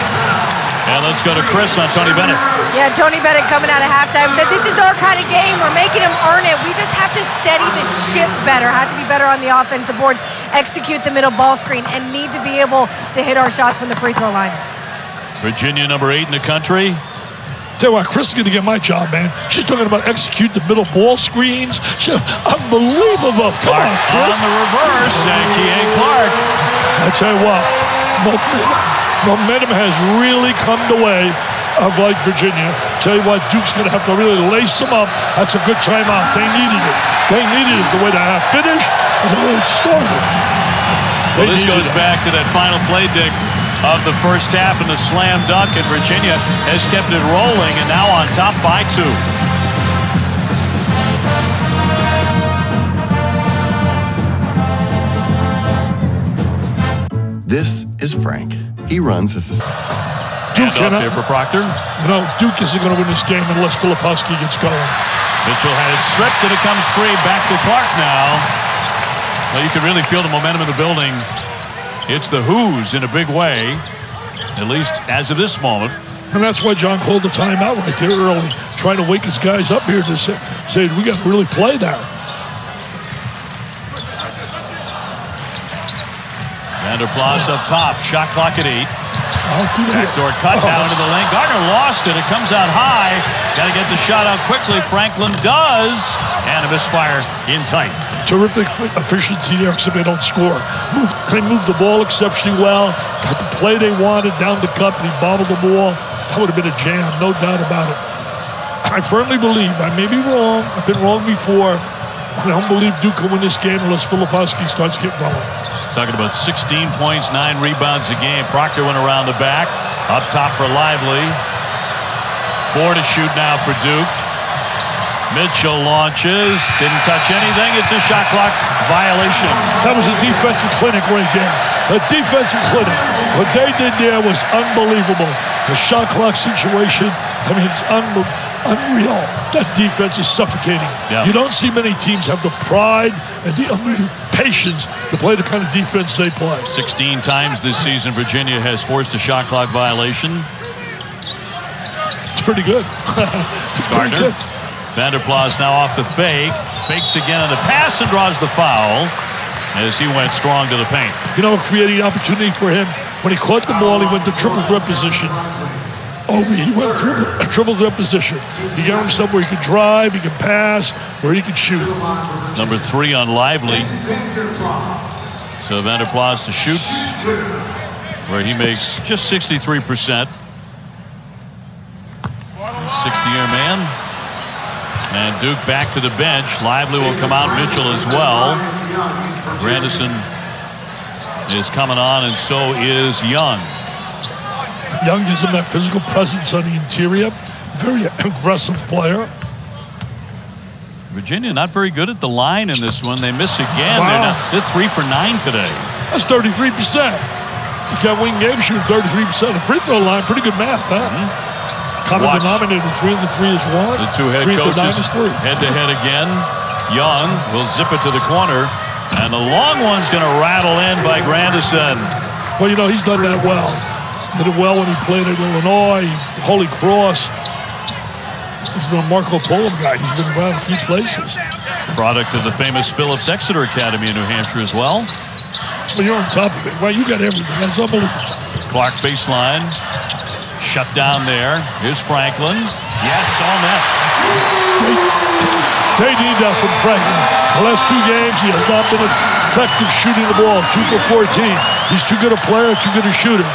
And let's go to Chris on Tony Bennett. Yeah, Tony Bennett coming out of halftime said, this is our kind of game. We're making them earn it. We just have to steady the ship better. Have to be better on the offensive boards, execute the middle ball screen, and need to be able to hit our shots from the free throw line. Virginia, number 8 in the country. Tell you what, Chris is going to get my job, man. She's talking about execute the middle ball screens. Unbelievable. Come on, Chris. On the reverse, and Kihei Clark. I tell you what, momentum has really come the way of like Virginia. Tell you what, Duke's going to have to really lace them up. That's a good timeout. They needed it. They needed it. The way that finished and the way it started. Well, this goes back to that final play, Dick, of the first half and the slam dunk, and Virginia has kept it rolling and now on top by 2. This is Frank. He runs this. Duke up there for Proctor. No, Duke isn't going to win this game unless Filipowski gets going. Mitchell had it stripped and it comes free. Back to Clark now. Well, you can really feel the momentum in the building. It's the Who's in a big way, at least as of this moment. And that's why John called the timeout right there early, trying to wake his guys up here to say we got to really play now. Vanderplas up top. Shot clock at 8. Backdoor cut down to the lane. Gardner lost it. It comes out high. Got to get the shot out quickly. Franklin does. And a misfire in tight. Terrific efficiency there, except they don't score. They moved the ball exceptionally well. Got the play they wanted down the cup, and he bobbled the ball. That would have been a jam, no doubt about it. I firmly believe, I may be wrong, I've been wrong before, I don't believe Duke will win this game unless Filipowski starts getting going. Talking about 16 points, 9 rebounds a game. Proctor went around the back. Up top for Lively. 4 to shoot now for Duke. Mitchell launches. Didn't touch anything. It's a shot clock violation. That was a defensive clinic right there. A defensive clinic. What they did there was unbelievable. The shot clock situation, I mean, it's unreal. That defense is suffocating. Yeah. You don't see many teams have the pride and the patience to play the kind of defense they play. 16 times this season, Virginia has forced a shot clock violation. It's pretty good. Gardner. Pretty good. Vanderplas now off the fake. Fakes again on the pass and draws the foul as he went strong to the paint. You know what created opportunity for him? When he caught the ball, he went to triple threat position. He went triple threat position. He got himself where he could drive, he could pass, where he could shoot. Number 3 on Lively. So Vanderplas to shoot, where he makes just 63%. 60-year man. And Duke back to the bench. Lively will come out. Mitchell as well. Grandison is coming on, and so is Young. Young gives him that physical presence on the interior. Very aggressive player. Virginia not very good at the line in this one. They miss again. Wow. They're 3 for 9 today. That's 33%. You can't win games shooting 33%. The free throw line, pretty good math, huh? Mm-hmm. Common denominator, 3 and 3 is 1. The two head 3 coaches 9 is 3. head-to-head again. Young will zip it to the corner. And the long one's going to rattle in by Grandison. Well, you know, he's done that well. Did it well when he played at Illinois, Holy Cross. He's been a Marco Polo guy. He's been around a few places. Product of the famous Phillips Exeter Academy in New Hampshire as well. But you're on top of it. Well, you got everything. That's unbelievable. Clark baseline. Shut down there. Here's Franklin. Yes, on that. They need that from Franklin. The last 2 games, he has not been effective shooting the ball. 2 for 14. He's too good a player, too good a shooter.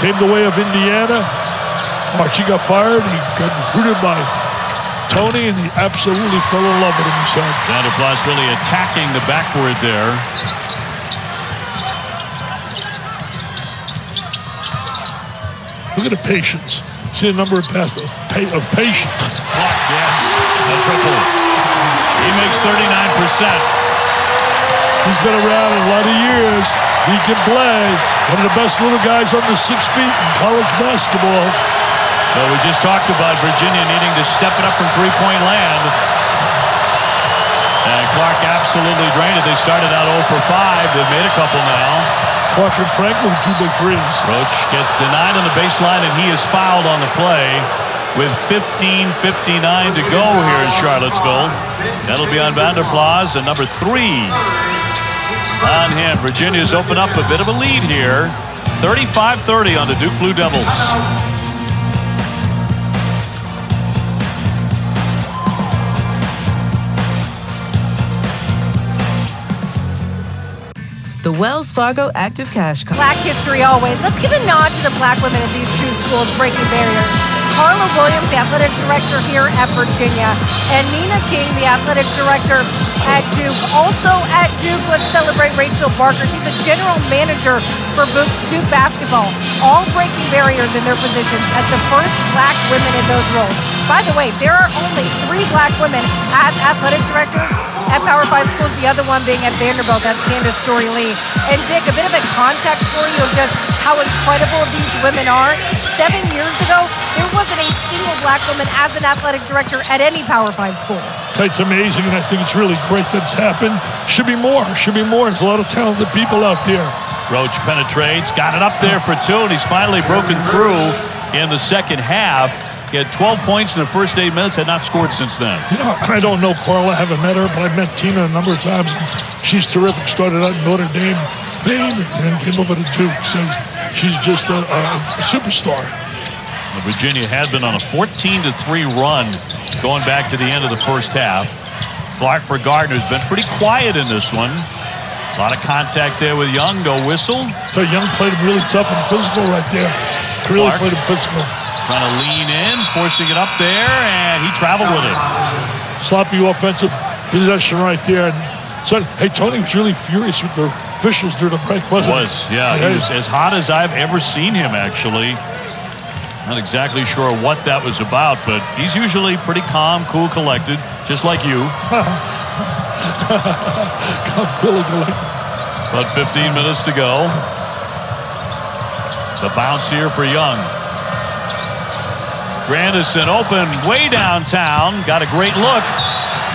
Came the way of Indiana. Archie got fired. He got recruited by Tony, and he absolutely fell in love with him, he said. Vanderplas really attacking the backboard there. Look at the patience. See the number of passes of patience. Clark, yes, a triple. He makes 39%. He's been around a lot of years. He can play. One of the best little guys under 6 feet in college basketball. So we just talked about Virginia needing to step it up from three-point land. And Clark absolutely drained it. They started out 0 for 5. They've made a couple now. Clark and Franklin, 2 big threes. Roach gets denied on the baseline, and he is fouled on the play with 15:59 to go here in Charlottesville. That'll be on Vanderplas, and number 3 on him. Virginia's opened up a bit of a lead here. 35-30 on the Duke Blue Devils. The Wells Fargo Active Cash Card. Black history always. Let's give a nod to the black women of these 2 schools breaking barriers. Carla Williams, the athletic director here at Virginia, and Nina King, the athletic director at Duke. Also at Duke, let's celebrate Rachel Barker. She's a general manager for Duke basketball, all breaking barriers in their positions as the first black women in those roles. By the way, there are only 3 black women as athletic directors at Power 5 schools, the other one being at Vanderbilt. That's Candace Story-Lee. And Dick, a bit of a context for you of just how incredible these women are. 7 years ago, there wasn't a single black woman as an athletic director at any Power 5 school. It's amazing, and I think it's really great that's happened. Should be more. There's a lot of talented people out there. Roach penetrates, got it up there for 2, and he's finally broken through in the second half. He had 12 points in the first 8 minutes, had not scored since then. You know, I don't know Carla, I haven't met her, but I met Tina a number of times. She's terrific. Started out in Notre Dame fame and then came over to Duke. So she's just a superstar. Virginia had been on a 14-3 run going back to the end of the first half. Clark for Gardner's been pretty quiet in this one. A lot of contact there with Young. No whistle. So Young played him really tough and physical right there. Really played him physical. Trying to lean in, forcing it up there, and he traveled with it. Sloppy offensive possession right there. And so, hey, Tony was really furious with the officials during the break, wasn't he? He was as hot as I've ever seen him, actually. Not exactly sure what that was about, but he's usually pretty calm, cool, collected, just like you. About 15 minutes to go. The bounce here for Young. Grandison open way downtown. Got a great look.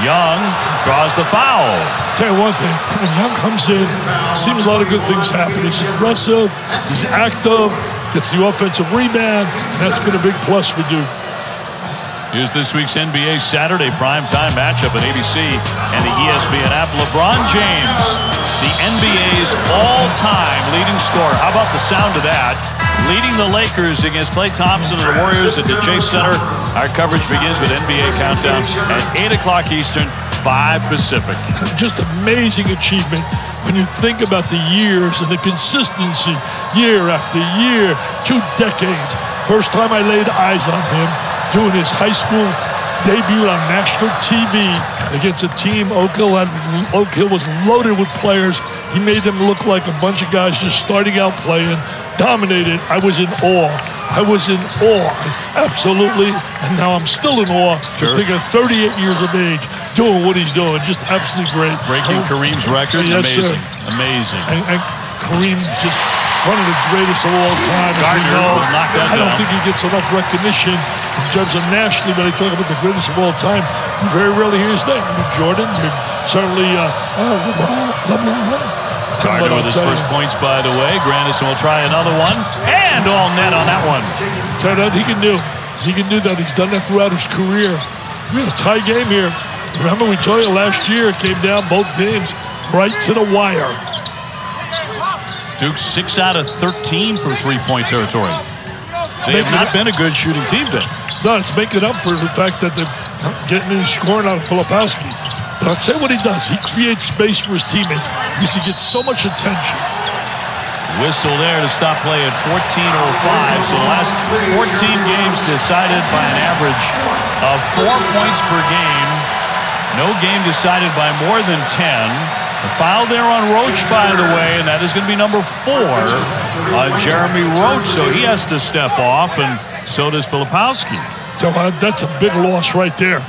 Young draws the foul. Tell you one thing, when Young comes in, seems a lot of good things happen. He's aggressive, he's active, gets the offensive rebound, and that's been a big plus for Duke. Here's this week's NBA Saturday primetime matchup at ABC and the ESPN app. LeBron James, the NBA's all-time leading scorer. How about the sound of that? Leading the Lakers against Klay Thompson and the Warriors at the Chase Center. Our coverage begins with NBA Countdown at 8 o'clock Eastern, 5 Pacific. Just amazing achievement when you think about the years and the consistency year after year, 2 decades. First time I laid eyes on him doing his high school debut on national TV against a team Oak Hill was loaded with players. He made them look like a bunch of guys just starting out playing. Dominated. I was in awe. Absolutely. And now I'm still in awe. Sure. Thinking 38 years of age, doing what he's doing. Just absolutely great. Breaking Kareem's record. Yes, amazing. Sir. Amazing. And Kareem just one of the greatest of all time. I don't think he gets enough recognition in terms of nationally when they talk about the greatest of all time. You very rarely hear his name. You're Jordan. You're certainly LeBron. Gardner with his first points, by the way. Grandison will try another one. And all net on that one. Tell you that he can do. He can do that. He's done that throughout his career. We had a tie game here. Remember we told you last year it came down both games right to the wire. Duke 6 out of 13 from three-point territory. They have not been a good shooting team then. No, it's making up for the fact that they're getting in scoring out of Filipowski. But I'll tell you what he does. He creates space for his teammates because he gets so much attention. Whistle there to stop play at 14:05. So the last 14 games decided by an average of 4 points per game. No game decided by more than 10. The foul there on Roach, by the way, and that is going to be number 4 on Jeremy Roach. So he has to step off, and so does Filipowski. So that's a big loss right there.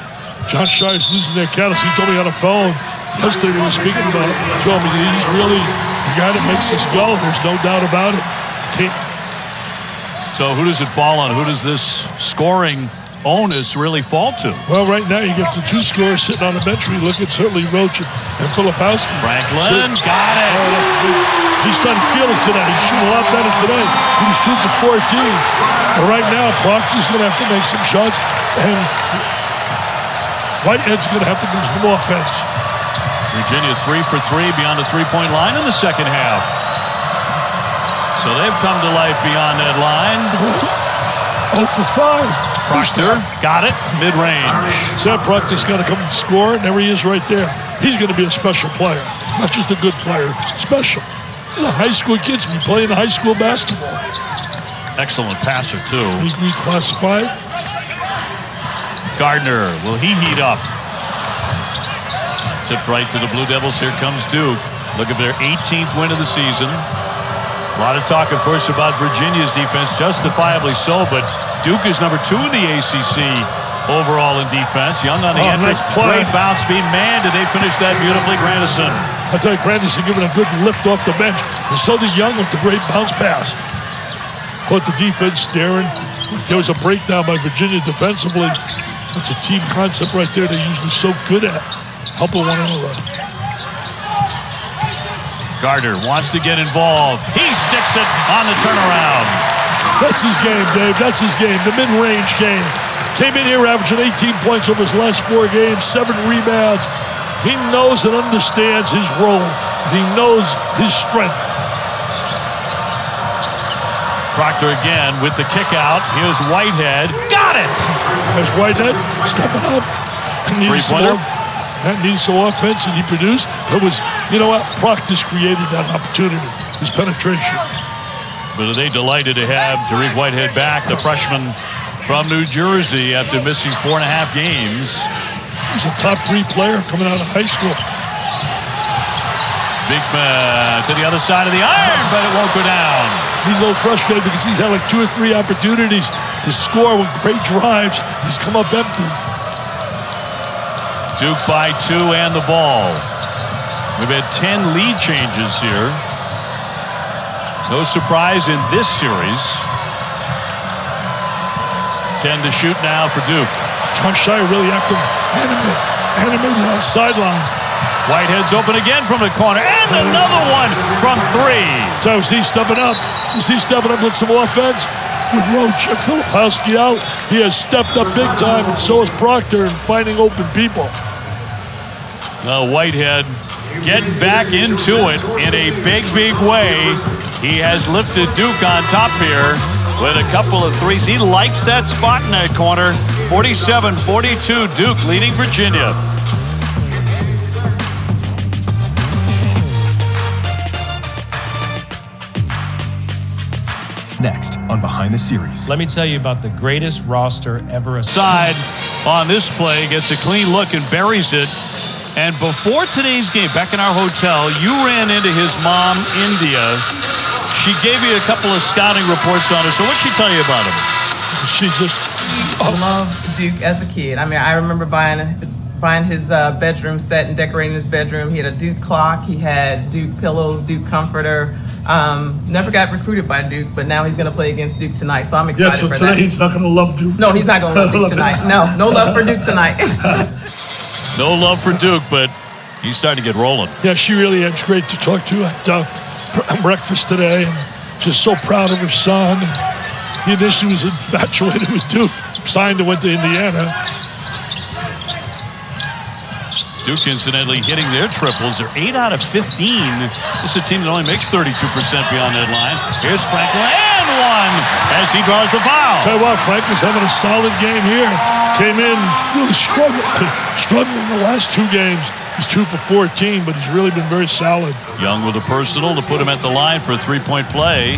John Shire's losing their cadence. He told me on the phone yesterday we were speaking about it. He told me he's really the guy that makes us go. There's no doubt about it. So who does it fall on? Who does this scoring onus really fall to? Well, right now you get the 2 scorers sitting on the bench. We look at certainly Roach and Filipowski. Franklin got it. He's starting to feel it today. He's shooting a lot better today. He was 2 for 14. But right now, Proctor's going to have to make some shots, and Whitehead's going to have to do some offense. Virginia 3 for 3 beyond the three-point line in the second half. So they've come to life beyond that line. 0 for 5. Proctor got it, mid-range. Sam Proctor's got to come and score, and there he is right there. He's going to be a special player, not just a good player, special. He's a high school kid, so he's playing high school basketball. Excellent passer, too. He classified. Gardner, will he heat up? Tipped right to the Blue Devils. Here comes Duke. Looking for their 18th win of the season. A lot of talk, of course, about Virginia's defense, justifiably so, but Duke is number 2 in the ACC overall in defense. Young on the entry. Nice play. Great bounce speed. Man, did they finish that beautifully, Grandison. I tell you, Grandison giving a good lift off the bench. And so did Young with the great bounce pass. Caught the defense staring. There was a breakdown by Virginia defensively. That's a team concept right there they're usually so good at. Helping one another. Gardner wants to get involved. He sticks it on the turnaround. That's his game, Dave. That's his game. The mid-range game. Came in here averaging 18 points over his last 4 games, 7 rebounds. He knows and understands his role. He knows his strength. Proctor again with the kick out. Here's Whitehead. Got it! There's Whitehead stepping up. Three-pointer. That needs some offense, and he produced. It was, you know what? Proctor's created that opportunity. His penetration. But are they delighted to have Dariq Whitehead back, the freshman from New Jersey, after missing 4.5 games. He's a top 3 player coming out of high school. Big to the other side of the iron, but it won't go down. He's a little frustrated because he's had like 2 or 3 opportunities to score with great drives. He's come up empty. Duke by 2 and the ball. We've had 10 lead changes here. No surprise in this series. 10 to shoot now for Duke. John Shire really active, animated on the sideline. Whitehead's open again from the corner, and another one from 3. So is he stepping up? Is he stepping up with some offense? With Roach and Filipowski out, he has stepped up big time, and so has Proctor in finding open people. Whitehead getting back into it in a big, big way. He has lifted Duke on top here with a couple of threes. He likes that spot in that corner. 47-42, Duke leading Virginia. Next on Behind the Series. Let me tell you about the greatest roster ever. Side on this play, gets a clean look and buries it. And before today's game, back in our hotel, you ran into his mom, India. She gave you a couple of scouting reports on her. So what'd she tell you about him? She just loved Duke as a kid. I mean, I remember buying his bedroom set and decorating his bedroom. He had a Duke clock. He had Duke pillows, Duke comforter. Never got recruited by Duke, but now he's going to play against Duke tonight. So I'm excited for that. Today he's not going to love Duke. No, he's not going to love Duke tonight. No love for Duke tonight. No love for Duke, but he's starting to get rolling. Yeah, she really is great to talk to at breakfast today. And just so proud of her son. He initially was infatuated with Duke. Signed and went to Indiana. Duke, incidentally, hitting their triples. They're 8 out of 15. This is a team that only makes 32% beyond that line. Here's Franklin, and one as he draws the foul. Tell you what, Franklin's having a solid game here. Came in really struggling the last 2 games. He's 2 for 14, but he's really been very solid. Young with a personal to put him at the line for a 3-point play.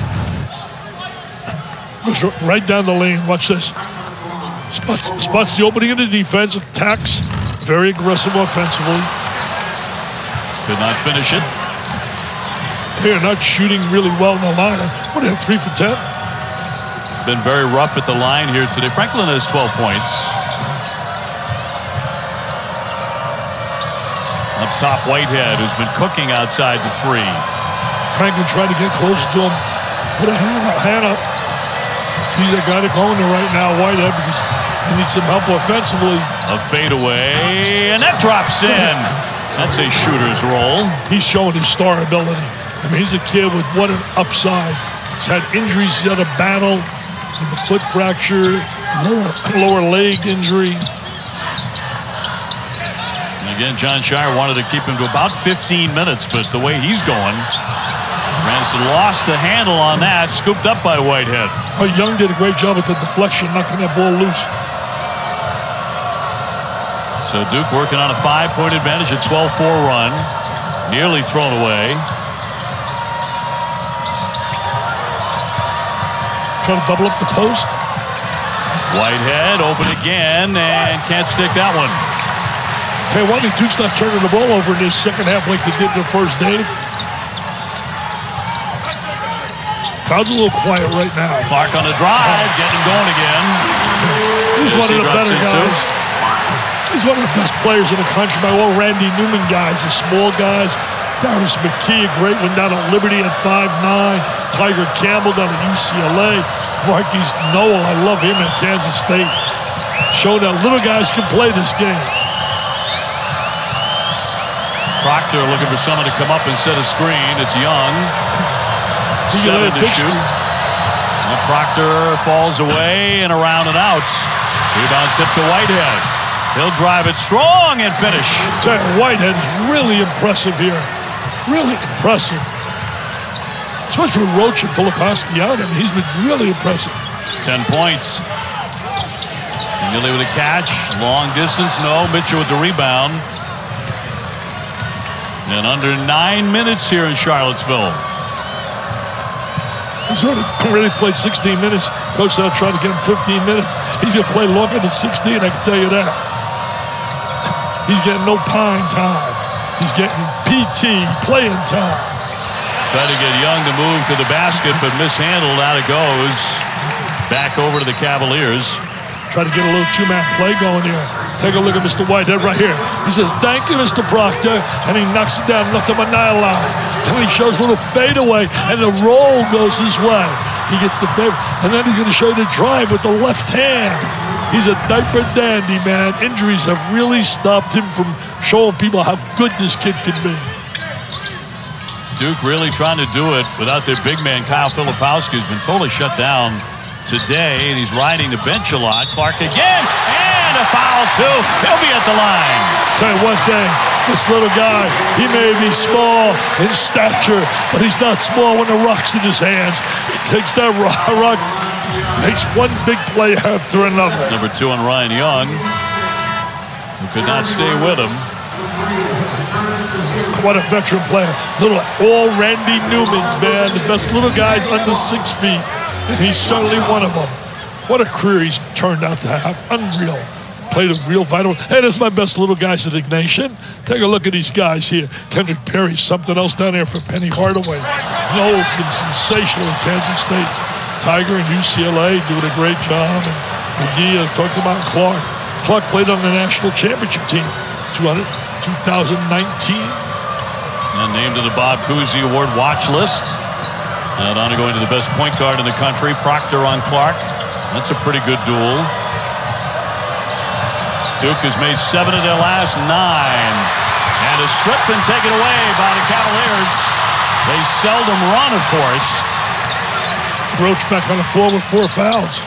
Goes right down the lane. Watch this. Spots the opening of the defense. Attacks. Very aggressive offensively. Could not finish it. They are not shooting really well in the line. What, they have 3 for 10? Been very rough at the line here today. Franklin has 12 points. Up top, Whitehead, who's been cooking outside the 3. Franklin trying to get closer to him. Put a hand up. He's a guy to go into right now, Whitehead, because he needs some help offensively. A fadeaway, and that drops in. That's a shooter's roll. He's showing his star ability. I mean, he's a kid with what an upside. He's had injuries. He's had a battle with the foot fracture, lower leg injury. And again, John Shire wanted to keep him to about 15 minutes, but the way he's going, Ransom lost the handle on that, scooped up by Whitehead. Oh, Young did a great job with the deflection, knocking that ball loose. So Duke working on a 5-point advantage, a 12-4 run. Nearly thrown away. Trying to double up the post. Whitehead open again and can't stick that one. Tell you what, the Duke's not turning the ball over in this second half like they did in the first, Dave. Crowd's a little quiet right now. Clark on the drive, getting him going again. He's one of the better guys. He's one of the best players in the country by all Randy Newman guys, the small guys. Darius McKee, a great one down at Liberty at 5'9". Tiger Campbell down at UCLA. Marquise Noel, I love him at Kansas State. Showing that little guys can play this game. Proctor looking for someone to come up and set a screen. It's Young. 7 to shoot. And Proctor falls away and around and out. Rebound tip to Whitehead. He'll drive it strong and finish. Whitehead is really impressive here. Really impressive. Especially with Roach and Filipowski out. I mean, he's been really impressive. 10 points. Nearly with a catch. Long distance, no. Mitchell with the rebound. And under 9 minutes here in Charlottesville. He's already played 16 minutes. Coach now trying to get him 15 minutes. He's going to play longer than 16, I can tell you that. He's getting no pine time. He's getting PT, playing time. Tried to get Young to move to the basket, but mishandled. Out it goes. Back over to the Cavaliers. Try to get a little two-man play going here. Take a look at Mr. Whitehead right here. He says, thank you, Mr. Proctor. And he knocks it down, nothing but nylon. Then he shows a little fadeaway, and the roll goes his way. He gets the fade, and then he's going to show you the drive with the left hand. He's a diaper dandy, man. Injuries have really stopped him from showing people how good this kid can be. Duke really trying to do it without their big man, Kyle Filipowski, who's been totally shut down today, and he's riding the bench a lot. Clark again, and a foul too. He'll be at the line. Tell you one thing, this little guy, he may be small in stature, but he's not small when the rock's in his hands. He takes that rock, makes one big play after another. Number 2 on Ryan Young, who could not stay with him. What a veteran player. Little all Randy Newmans, man. The best little guys under 6 feet. And he's certainly one of them. What a career he's turned out to have. Unreal. Played a real vital. Hey, that's my best little guys in the nation. Take a look at these guys here. Kendrick Perry, something else down there for Penny Hardaway. Noel's been sensational at Kansas State. Tiger and UCLA doing a great job. And McGee, talked about Clark. Clark played on the national championship team. 2019. And named to the Bob Cousy Award watch list. And on to going to the best point guard in the country, Proctor on Clark. That's a pretty good duel. Duke has made 7 of their last 9. And a strip and taken away by the Cavaliers. They seldom run, of course. Roach back on the floor with 4 fouls.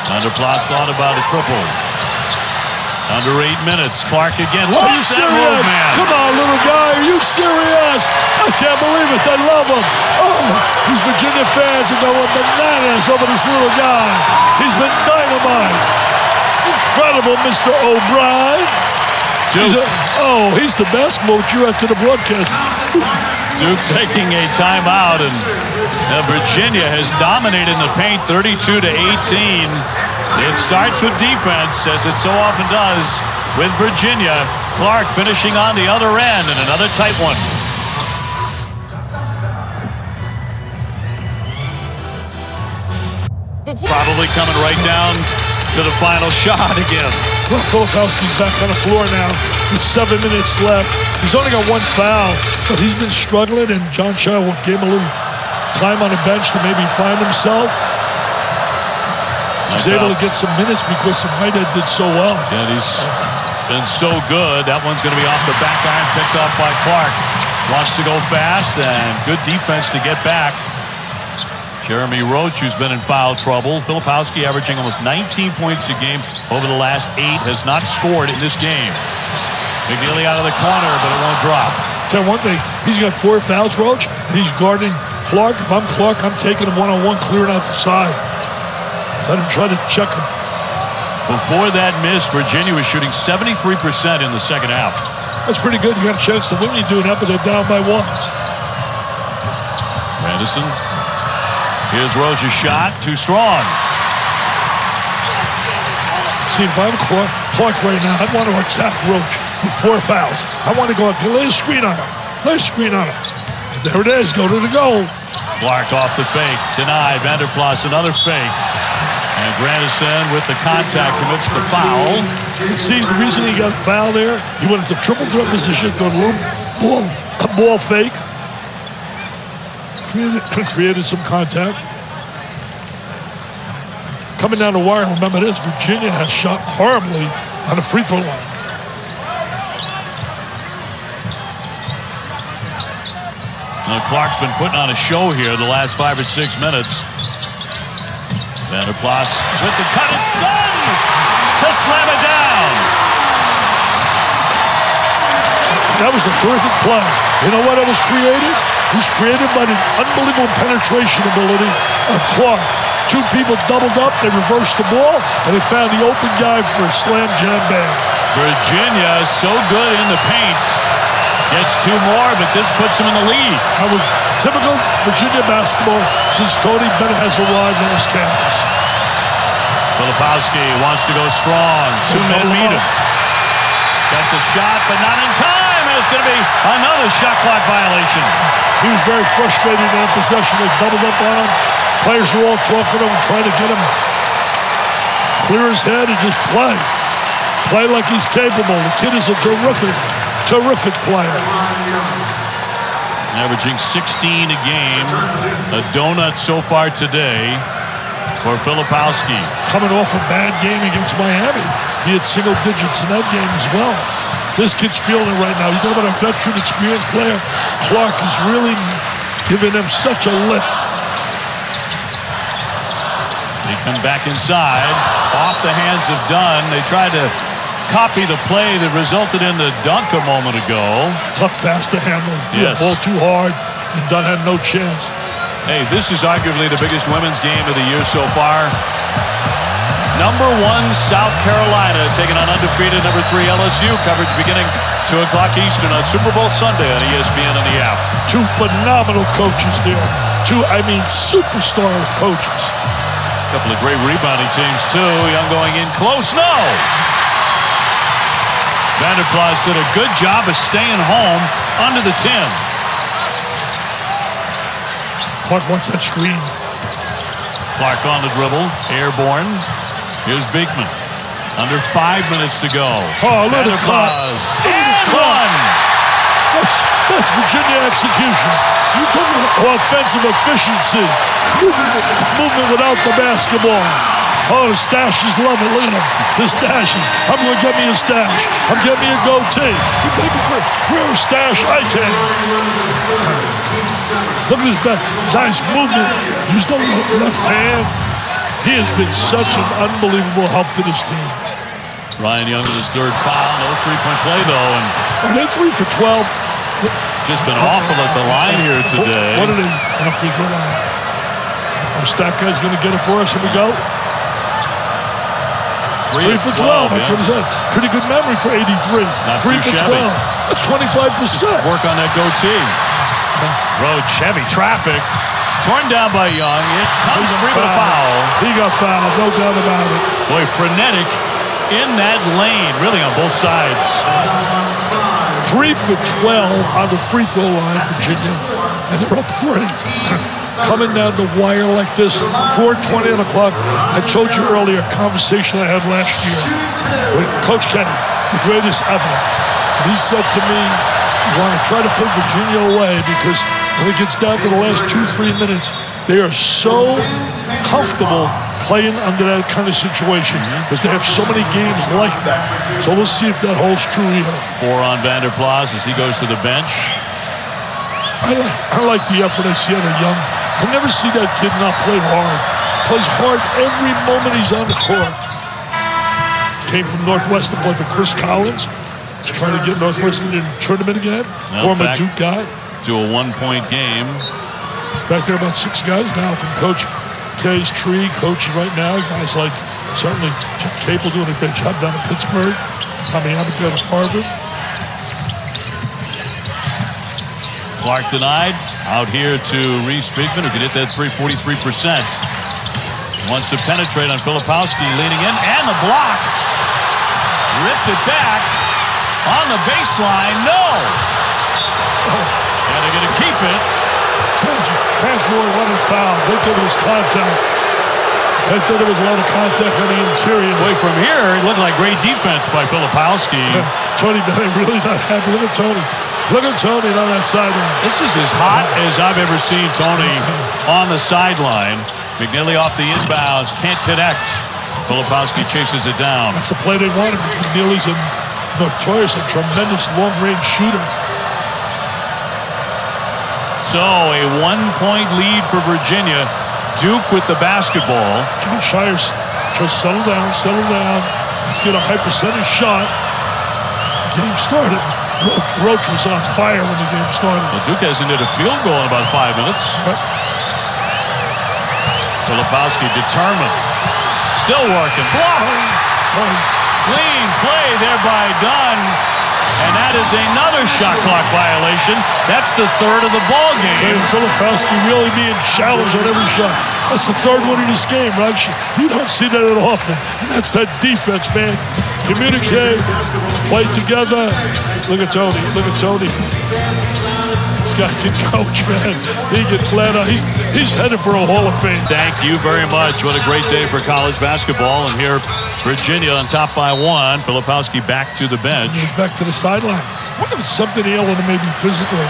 Under Plas thought about a triple. Under 8 minutes. Clark again. Are you serious? Come on, little guy. Are you serious? I can't believe it. They love him. Oh, these Virginia fans are going bananas over this little guy. He's been dynamite. Incredible, Mr. O'Brien. He's the basketball you had to the broadcast. Duke taking a timeout, and Virginia has dominated in the paint 32-18. It starts with defense, as it so often does with Virginia. Clark finishing on the other end, and another tight one. Probably coming right down to the final shot again. Well, Filipowski's back on the floor now with 7 minutes left. He's only got 1 foul, but he's been struggling, and John Shaw gave him a little time on the bench to maybe find himself. He's able to get some minutes because Whitehead did so well. Yeah, he's been so good. That one's going to be off the back iron, picked up by Clark. Wants to go fast, and good defense to get back. Jeremy Roach, who's been in foul trouble. Filipowski averaging almost 19 points a game over the last 8, has not scored in this game. McNeely out of the corner, but it won't drop. Tell you one thing, he's got 4 fouls, Roach, and he's guarding Clark. If I'm Clark, I'm taking him one-on-one, clearing out the side. Let him try to check him. Before that miss, Virginia was shooting 73% in the second half. That's pretty good. You got a chance to win. You do that, but they're down by 1. Madison. Here's Roach's shot. Too strong. See, if I'm Clark right now, I'd want to attack Roach with 4 fouls. I want to go up, lay a screen on him. Lay a screen on him. And there it is, go to the goal. Clark off the fake, denied. Vanderplas another fake. And Grandison with the contact commits the foul. See, the reason he got fouled there, he went into triple threat position, got a little ball fake. Created some contact. Coming down the wire, remember this, Virginia has shot horribly on the free throw line. Now, Clark's been putting on a show here the last 5 or 6 minutes. Vanderplas with the cut is done to slam it down. That was a terrific play. You know what it was created? It was created by the unbelievable penetration ability of Clark. 2 people doubled up, they reversed the ball, and they found the open guy for a slam jam bang. Virginia is so good in the paint. Gets 2 more, but this puts them in the lead. That was typical Virginia basketball since Tony Bennett has arrived on his campus. Filipowski wants to go strong. 2 men meet him. Got the shot, but not in time. And it's going to be another shot clock violation. He was very frustrated in that possession. They doubled up on him. Players were all talking to him, trying to get him clear his head and just play. Play like he's capable. The kid is a terrific player. Averaging 16 a game. A donut so far today for Filipowski. Coming off a bad game against Miami. He had single digits in that game as well. This kid's feeling it right now. You talk about a veteran, experienced player. Clark is really giving them such a lift. They come back inside. Off the hands of Dunn. They tried to copy the play that resulted in the dunk a moment ago. Tough pass to handle. Yes. Ball too hard, and Dunn had no chance. Hey, this is arguably the biggest women's game of the year so far. Number 1, South Carolina taking on undefeated number 3 LSU. Coverage beginning 2 o'clock Eastern on Super Bowl Sunday on ESPN and the app. 2 phenomenal coaches there. 2, superstar coaches. A couple of great rebounding teams too. Young going in close. No! Vanderplas did a good job of staying home under the 10. Clark wants that screen. Clark on the dribble. Airborne. Here's Beekman. Under 5 minutes to go. Oh, look at Clark. And one! That's Virginia execution. You talk about offensive efficiency. Movement without the basketball. Oh, the Stashes love it. Look at him. The Stashes. I'm going to get me a stash. I'm getting me a goatee. You think we're a stash? I can. Look at his back. Nice movement. Use the left hand. He has been such an unbelievable help to this team. Ryan Young with his 3rd foul. No 3-point play, though. And they're 3 for 12. Just been awful at the line here today. What did he? On a free throw line. Our stat guy's going to get it for us. Here we go. 3 for 12. That's what he said. Pretty good memory for 83. Not 3 too for shabby. 12. That's 25%. Work on that goatee. Roach, heavy traffic. Torn down by Young. It comes free with a foul. He got fouled. No doubt about it. Boy, frenetic in that lane. Really on both sides. 3 for 12 on the free throw line, Virginia. And they're up 3. Coming down the wire like this, 4:20 on the clock. I told you earlier, a conversation I had last year with Coach Kenny, the greatest ever. And he said to me, you want to try to put Virginia away because when it gets down to the last 2-3 minutes, they are so comfortable playing under that kind of situation because they have so many games like that. So we'll see if that holds true here. 4 on Vanderplas as he goes to the bench. I like the effort I see out of Young. I never see that kid not play hard. Plays hard every moment he's on the court. Came from Northwestern, played for Chris Collins. He's trying to get Northwestern in the tournament again. Former Duke guy. To a 1-point game. In fact, there are about 6 guys now from Coach K's tree coaching right now. Guys like certainly Jeff Capel doing a great job down in Pittsburgh. Tommy Abigail at Harvard. Clark denied. Out here to Reese Beekman, who can hit that 43%. Wants to penetrate on Filipowski, leaning in, and the block. Ripped it back on the baseline. No! And they're going to keep it. Fans really wanted foul. They thought it was contact. They thought there was a lot of contact on the interior. Boy, from here, it looked like great defense by Filipowski. Tony Bennett really not happy. Look at Tony. Look at Tony on that sideline. This is as hot as I've ever seen Tony on the sideline. McNeely off the inbounds, can't connect. Filipowski chases it down. That's the play they wanted. McNeely's a notorious, a tremendous long-range shooter. So a 1-point lead for Virginia. Duke with the basketball. Jimmy Shire's tries to settle down. Let's get a high percentage shot. Game started. Roach was on fire when the game started. Well, Duke hasn't hit a field goal in about 5 minutes. Filipowski determined. Still working. Blocked. Clean play there by Dunn. And that is another shot clock violation. That's the third of the ball game. Filipowski really being challenged on every shot. That's the third one in this game, Raj. You don't see that at often. That's that defense, man. Communicate, play together. Look at Tony. This guy can coach, man. He can flat out. He's headed for a Hall of Fame. Thank you very much. What a great day for college basketball. And here, Virginia on top by 1. Filipowski back to the bench. Back to the sideline. I wonder if it's something ailing him maybe physically.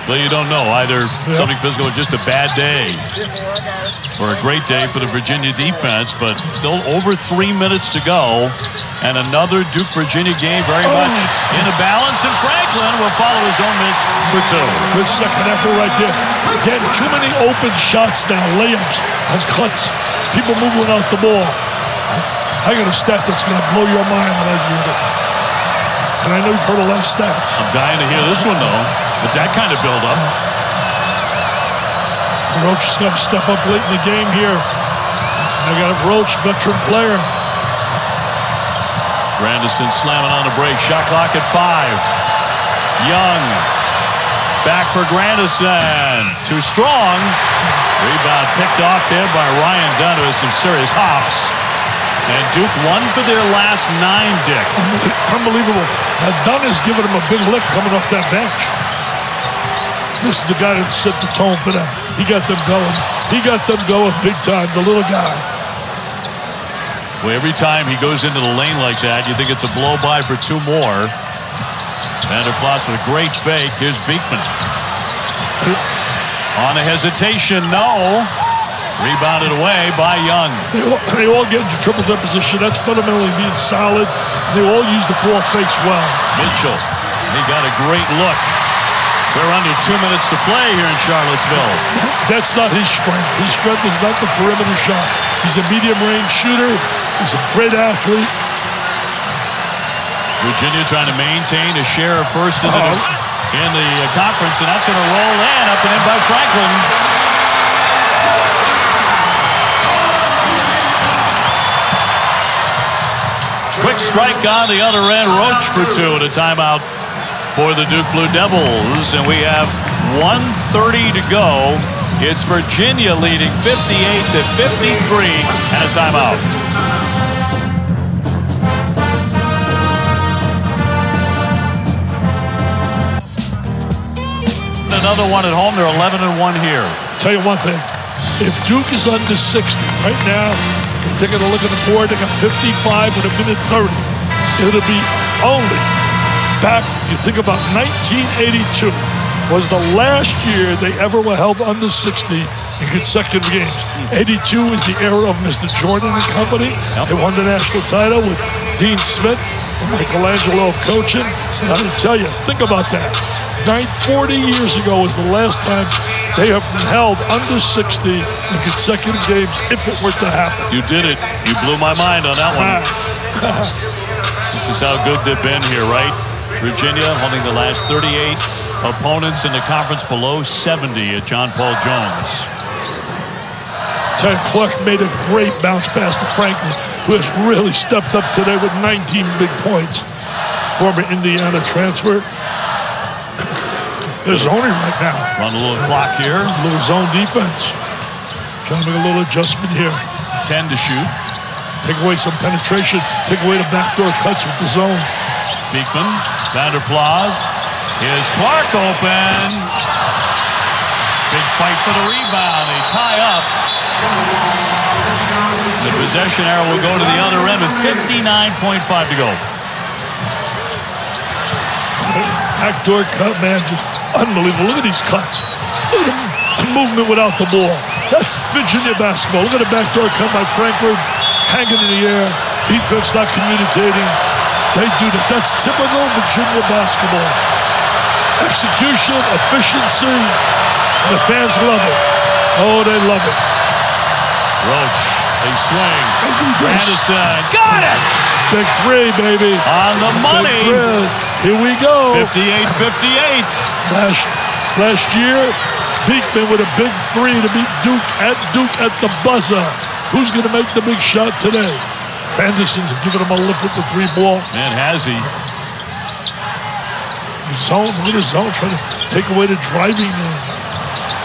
Well, you don't know. Either something physical or just a bad day. Or a great day for the Virginia defense, but still over 3 minutes to go. And another Duke-Virginia game very much in a balance. And Franklin will follow his own miss for 2. Good second effort right there. Again, too many open shots now, layups and cuts. People moving out the ball. I got a stat that's going to blow your mind when I read it. And I know you've heard a lot of stats. I'm dying to hear this one, though. With that kind of build-up. Roach is going to step up late in the game here. I got a Roach, veteran player. Grandison slamming on the break. Shot clock at 5. Young. Back for Grandison. Too strong. Rebound picked off there by Ryan Dunn, who has some serious hops. And Duke won for their last 9, Dick. Unbelievable. Dunn has given him a big lift coming off that bench. This is the guy that set the tone for them. He got them going big time, the little guy. Well, every time he goes into the lane like that, you think it's a blow-by for 2 more. Vanderplas with a great fake. Here's Beekman. On a hesitation, no. Rebounded away by Young. They all get into triple deposition. That's fundamentally being solid. They all use the ball fakes well. Mitchell, he got a great look. We're under 2 minutes to play here in Charlottesville. That's not his strength. His strength is not the perimeter shot. He's a medium-range shooter. He's a great athlete. Virginia trying to maintain a share of first in the conference, and that's going to roll in, up and in by Franklin. Quick strike on the other end. Roach for 2 at a timeout for the Duke Blue Devils. And we have 1:30 to go. It's Virginia leading 58-53 and a timeout. Another one at home. They're 11-1 here. Tell you one thing. If Duke is under 60 right now, taking a look at the board, they got 55 with a minute 30. It'll be only back, you think about 1982 was the last year they ever were held under 60 in consecutive games. 82 is the era of Mr. Jordan and company. They won the national title with Dean Smith and Michelangelo coaching. And I'm going to tell you, think about that. 40 years ago was the last time they have been held under 60 in consecutive games, if it were to happen. You did it. You blew my mind on that one. This is how good they've been here, right? Virginia holding the last 38 opponents in the conference below 70 at John Paul Jones. Kihei Clark made a great bounce pass to Franklin, who has really stepped up today with 19 big points. Former Indiana transfer. They're zoning right now. Run a little clock here. A little zone defense. Trying to make a little adjustment here. 10 to shoot. Take away some penetration. Take away the backdoor cuts with the zone. Beekman, Vanderplas. Here's Clark open. Big fight for the rebound. They tie up. The possession arrow will go to the other end with 59.5 to go. Backdoor cut, man, just unbelievable. Look at these cuts. Look at the movement without the ball. That's Virginia basketball. Look at the backdoor cut by Franklin, hanging in the air. Defense not communicating. They do that. That's typical Virginia basketball. Execution, efficiency. The fans love it. Oh, they love it. Roach, they swing. Anderson, got it! Big three, baby. On the money. Here we go. 58-58. Last year, Beekman with a big three to beat Duke at the buzzer. Who's going to make the big shot today? Anderson's giving him a lift with the three ball. And has he? Zone, look at his zone, trying to take away the driving.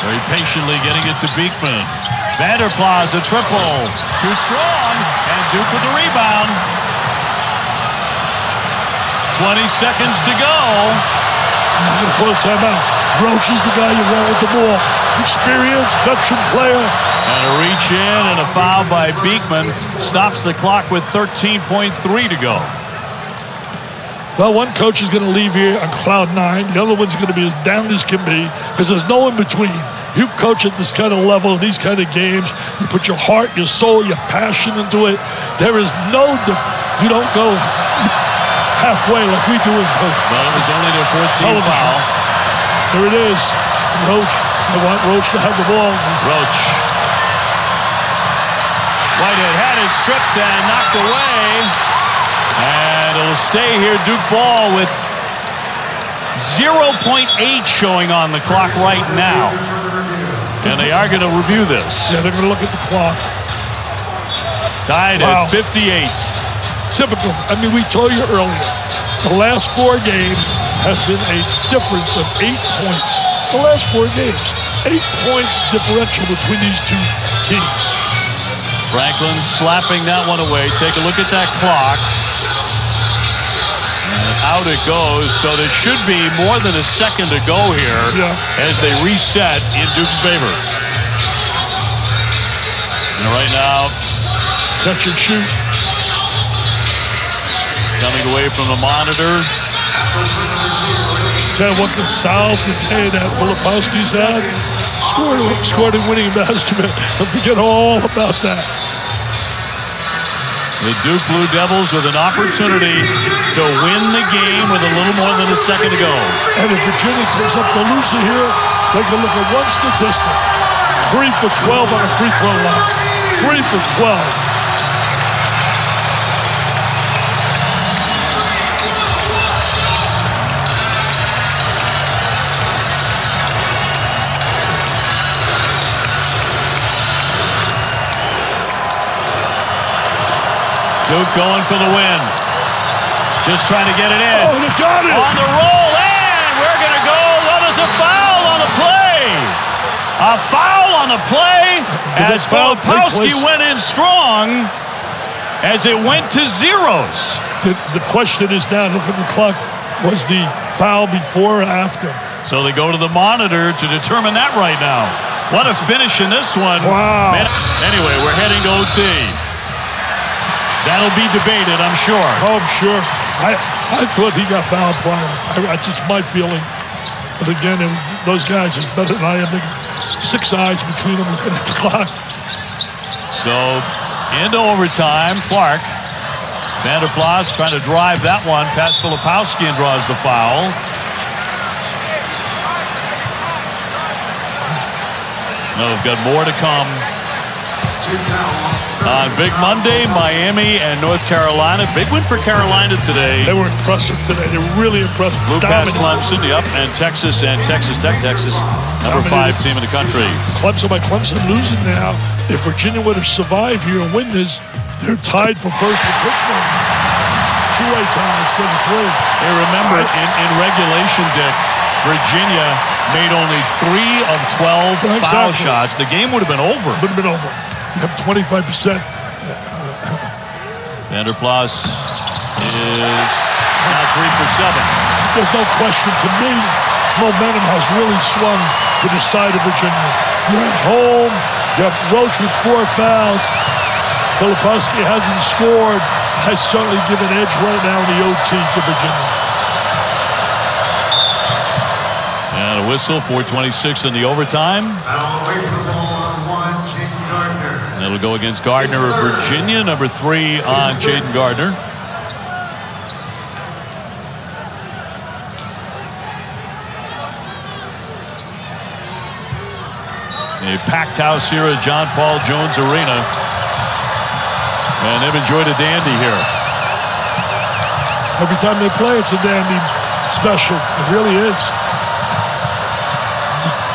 Very patiently getting it to Beekman. Vanderplas, a triple. Too strong. And Duke with the rebound. 20 seconds to go. I'm going to close timeout. Roach is the guy you want with the ball. Experienced, veteran player. And a reach in and a foul by Beekman. Stops the clock with 13.3 to go. Well, one coach is going to leave here on cloud 9. The other one's going to be as down as can be because there's no in between. You coach at this kind of level, these kind of games. You put your heart, your soul, your passion into it. There is no, you don't go halfway like we do in coach. Well, it was only their 14th foul. There it is. Roach. I want Roach to have the ball. Roach. Whitehead had it stripped and knocked away. And it'll stay here. Duke ball with 0.8 showing on the clock right now. And they are going to review this. Yeah, they're going to look at the clock. Tied at 58. Typical. I mean, we told you earlier, the last 4 games has been a difference of 8 points. The last 4 games, 8 points differential between these two teams. Franklin slapping that one away. Take a look at that clock. And out it goes. So there should be more than a second to go here as they reset in Duke's favor. And right now, catch and shoot. Coming away from the monitor. Tell what can solve the day that Filipowski's had. Scored a winning basket. Don't forget all about that. The Duke Blue Devils with an opportunity to win the game with a little more than a second to go. And if Virginia comes up the loser here, take a look at one statistic. 3 for 12 on a free throw line. 3 for 12. Duke going for the win. Just trying to get it in. Oh, they got it. On the roll, and we're going to go. Well, there's a foul on the play. A foul on the play as Filipowski went in strong as it went to zeros. The question is now, look at the clock, was the foul before or after? So they go to the monitor to determine that right now. What a finish in this one. Wow. Man. Anyway, we're heading to OT. That'll be debated, I'm sure. Oh, I'm sure. I thought he got fouled prior. That's just my feeling. But again, those guys are better than I am. 6 eyes between them looking at the clock. So, into overtime, Clark. Vanderplas trying to drive that one past Filipowski and draws the foul. No, we've got more to come. On Big Monday, Miami and North Carolina. Big win for Carolina today. They were impressive today. They were really impressive. Blew past Clemson, and Texas and Texas Tech. Texas, number 5 team in the country. Clemson losing now. If Virginia would have survived here and win this, they're tied for first with Pittsburgh. 2-way tie instead of 3. Hey, remember, in regulation, Dick, Virginia made only 3 of 12 foul shots, the game would have been over. Would have been over. You have 25%. Vanderplas is now 3 for 7. There's no question to me. Momentum has really swung to the side of Virginia. You're at home. You have Roach with 4 fouls. Filipowski hasn't scored. Has certainly given edge right now in the OT to Virginia. And a whistle, 4:26 in the overtime. Away from the ball on 1, Jaden Gardner. And it'll go against Gardner of Virginia, number 3 on Jaden Gardner. A packed house here at John Paul Jones Arena. And they've enjoyed a dandy here. Every time they play, it's a dandy special. It really is.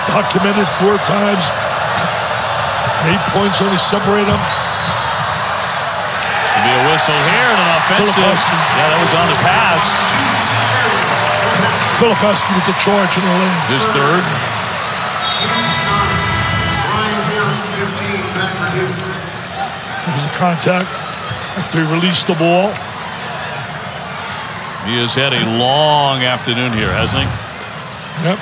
Documented 4 times. 8 points only separate them. There'll be a whistle here and an offensive. Yeah, that was on the pass. Filipowski with the charge in the lane. His third. There's a contact after he released the ball. He has had a long afternoon here, hasn't he? Yep.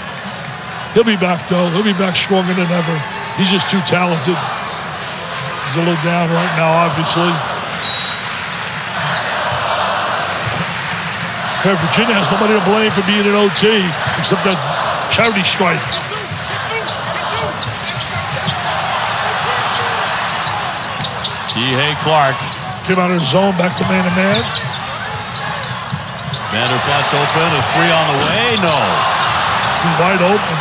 He'll be back, though. He'll be back stronger than ever. He's just too talented. He's a little down right now, obviously. Virginia has nobody to blame for being an OT except that charity strike. Kihei Clark came out of the zone, back to man-to-man. Vanderplas open, a 3 on the way, no. He's wide open.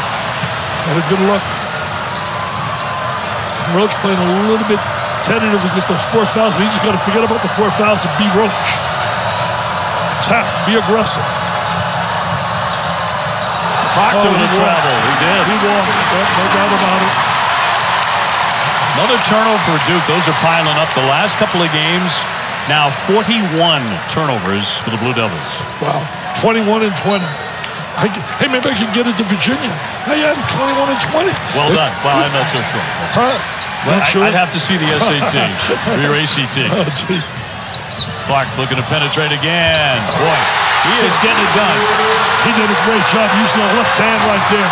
Had a good look. Roach playing a little bit tentative with those 4 fouls, but he's just got to forget about the 4 fouls and be Roach. Attack, be aggressive. Proctor with a travel, he did. He walked, no doubt about it. Another turnover for Duke. Those are piling up the last couple of games. Now 41 turnovers for the Blue Devils. Wow, 21 and 20. Hey, maybe I can get it to Virginia. Hey, yeah, 21 and 20. Well done. Well, I'm not so sure. Huh? Not sure? I'd have to see the SAT or your ACT. Oh, gee. Clark looking to penetrate again. Boy, he is getting it done. He did a great job using the left hand right there.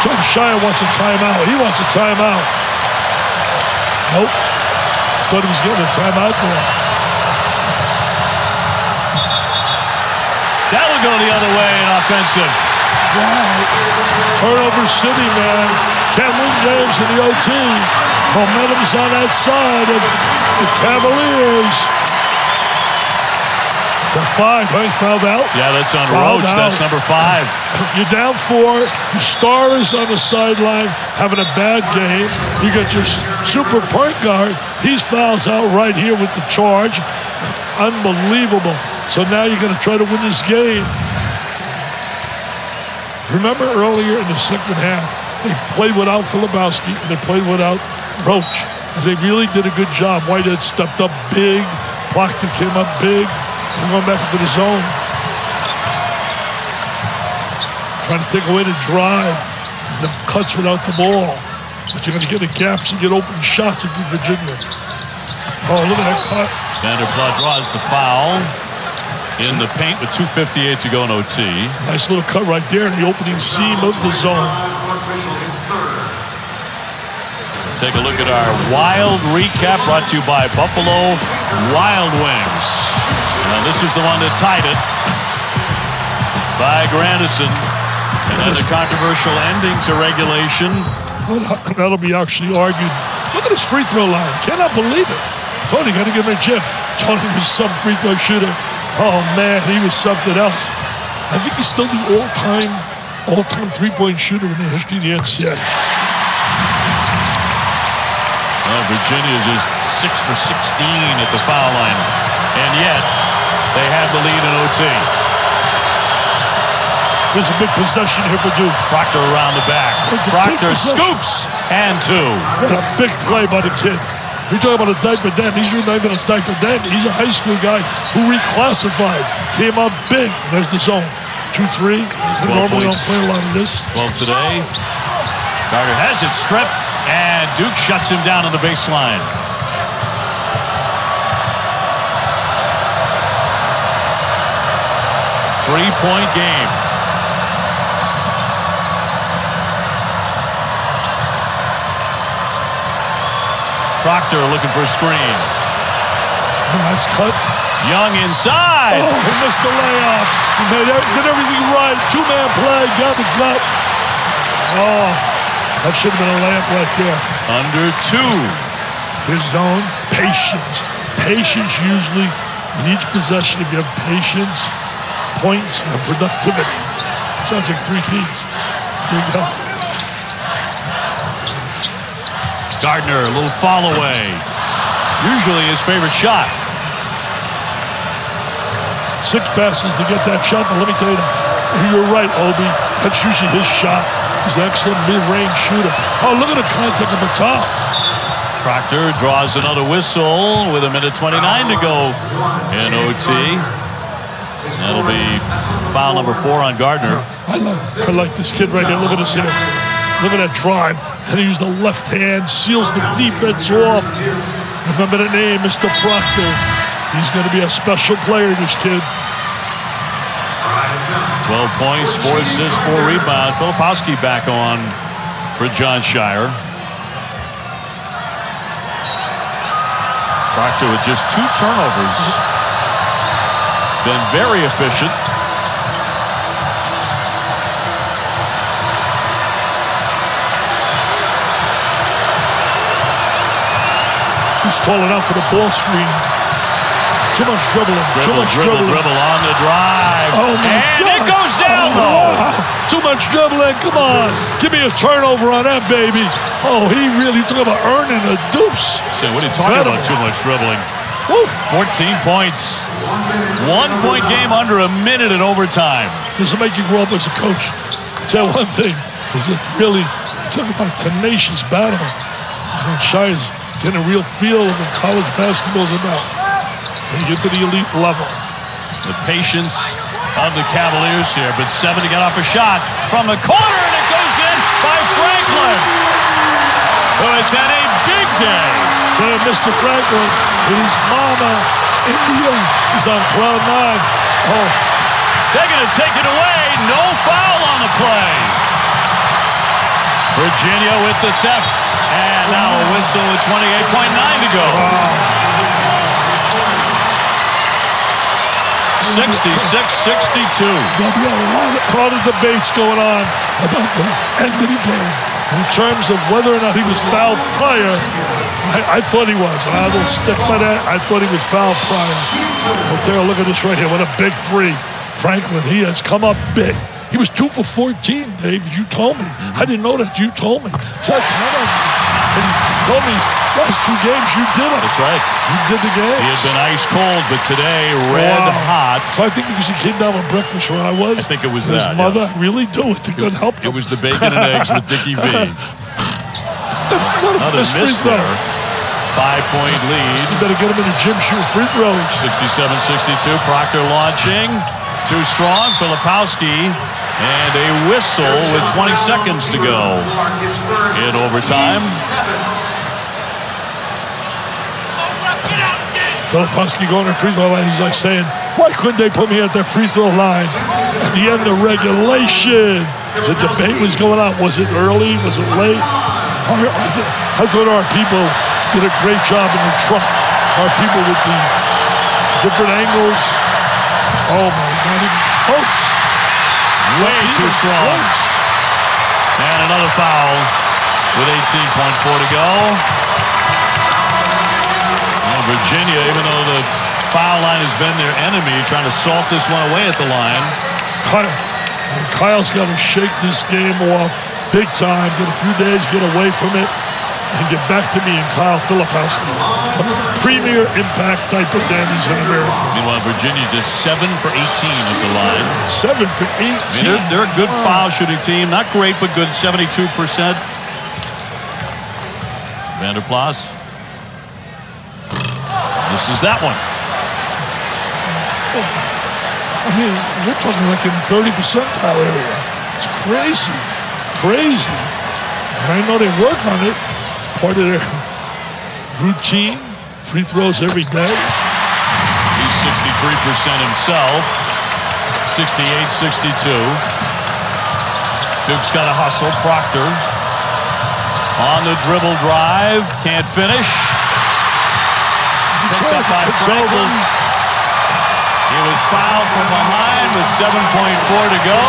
John Shire wants a timeout. He wants a timeout. Nope. Thought he was getting a timeout there. That will go the other way in offensive. Wow. Turnover city, man. Can't win games in the OT. Momentum's on that side of the Cavaliers. It's a 5, right? Fouled out? Yeah, that's on Fouled Roach. out. That's number 5. You're down 4. Your star is on the sideline having a bad game. You got your super point guard. He fouls out right here with the charge. Unbelievable. So now you're going to try to win this game. Remember earlier in the second half, they played without Filipowski and they played without Roach. They really did a good job. Whitehead stepped up big. Proctor came up big. They're going back into the zone. Trying to take away the drive. The cuts without the ball. But you're going to get the gaps and get open shots if you're Virginia. Oh, look at that cut. Vanderplas draws the foul in the paint with 2:58 to go in OT. Nice little cut right there in the opening seam of the zone. Take a look at our Wild recap brought to you by Buffalo Wild Wings. Now this is the one that tied it by Grandison. And then the controversial ending to regulation. That'll be actually argued. Look at his free throw line. Cannot believe it. Tony, got to give him a chip. Tony was some free throw shooter. Oh, man, he was something else. I think he's still the all-time three-point shooter in the history of the NCAA. Virginia just 6 for 16 at the foul line. And yet, they have the lead in OT. There's a big possession here for Duke. Proctor around the back. Proctor scoops and 2. What a big play by the kid. You're talking about a diaper den. He's really not even a diaper den. He's a high school guy who reclassified. Came out big. There's the zone. 2-3. Normally don't play a lot of this. 12 today. Carter has it stripped, and Duke shuts him down on the baseline. Three-point game. Proctor looking for a screen. Nice cut. Young inside. Oh, he missed the layup. He did everything right. Two-man play. Got the gut. Oh, that should have been a layup right there. Under 2. His zone. Patience. Patience usually in each possession. If you have patience, points, and productivity. Sounds like 3 P's. There you go. Gardner, a little fall away. Usually his favorite shot. 6 passes to get that shot. But let me tell you, you're right, Obi. That's usually his shot. He's an excellent mid-range shooter. Oh, look at the contact up the top. Proctor draws another whistle with 1:29 to go in OT. That'll be foul number 4 on Gardner. I like this kid right here. Look at this here. Look at that drive. Then he used the left hand, seals the defense off. Remember the name, Mr. Proctor. He's going to be a special player, this kid. 12 points, 4 assists, 4 rebounds. Filipowski back on for John Shire. Proctor with just 2 turnovers. Been very efficient. He's calling out for the ball screen. Too much dribbling. Dribble on the drive. Oh, my God. And it goes down, though. Too much dribbling. Come on. Give me a turnover on that, baby. Oh, he really talking about earning a deuce. So what are you talking about? Too much dribbling. Woo. 14 points. 1-point game under a minute in overtime. This will make you grow up as a coach. I'll tell you one thing. Is it really talking about tenacious battle? And Shire's getting a real feel of what college basketball is about. When you get to the elite level. The patience of the Cavaliers here, but 7 to get off a shot from the corner, and it goes in by Franklin, who has had a big day. Mr. Franklin, his mama, India, is on cloud 9. Oh, they're going to take it away. No foul on the play. Virginia with the theft, and now a whistle with 28.9 to go. Wow. 66-62. There'll be a lot of debates going on about the end of the game in terms of whether or not he was fouled prior. I thought he was. I will stick by that. I thought he was fouled prior. But there, look at this right here. What a big 3. Franklin, he has come up big. He was 2 for 14, Dave. You told me. I didn't know that. You told me. So I and you told me last 2 games you did it. That's right. You did the game. He had been ice cold, but today red hot. So I think because he came down for breakfast where I was. I think it was his that. Mother really do it. It could help him. It was the bacon and eggs with Dickie V. Another miss there. 5-point lead. You better get him in the gym shooting free throws. 67-62. Proctor launching. Too strong. Filipowski. And a whistle with 20 seconds to go in overtime. Filipowski going to free throw line. He's like saying, why couldn't they put me at that free throw line at the end of regulation? The debate was going on. Was it early? Was it late? I thought our people did a great job in the truck. Our people with the different angles. Oh, my God. Coach. Way too strong. And another foul with 18.4 to go. And Virginia, even though the foul line has been their enemy, trying to salt this one away at the line. Kyle's got to shake this game off big time. Get a few days, get away from it, and get back to me and Kyle Filipowski. Premier impact type of dandies in America. Meanwhile, Virginia just 7 for 18 at the line. 7 for 18. I mean, they're a good foul shooting team. Not great, but good. 72%. Vanderplas. This is that one. I mean, we're talking like in the 30 percentile area. It's crazy. Crazy. I know they work on it. It's part of their routine. Free throws every day. He's 63% himself. 68-62. Duke's got to hustle. Proctor on the dribble drive. Can't finish. Picked up by Franklin. He was fouled from behind with 7.4 to go.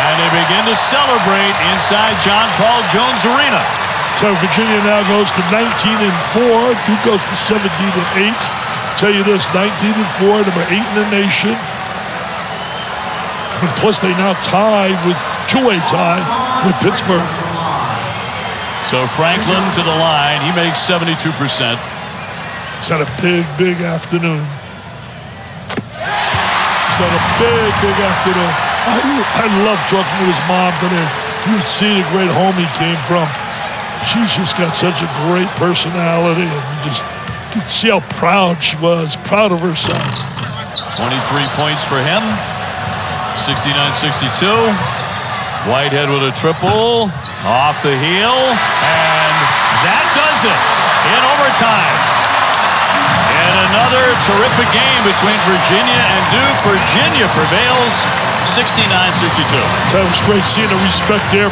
And they begin to celebrate inside John Paul Jones Arena. So Virginia now goes to 19-4. Duke goes to 17-8. Tell you this, 19-4, number 8 in the nation. And plus they now tied with two-way tie with Pittsburgh. So Franklin to the line. He makes 72%. He's had a big afternoon. He's had a big afternoon. I love talking to his mom today. You would see the great home he came from. She's just got such a great personality, and you could see how proud she was, proud of her son. 23 points for him. 69-62. Whitehead with a triple. Off the heel. And that does it in overtime. And another terrific game between Virginia and Duke. Virginia prevails 69-62. That was great seeing the respect there.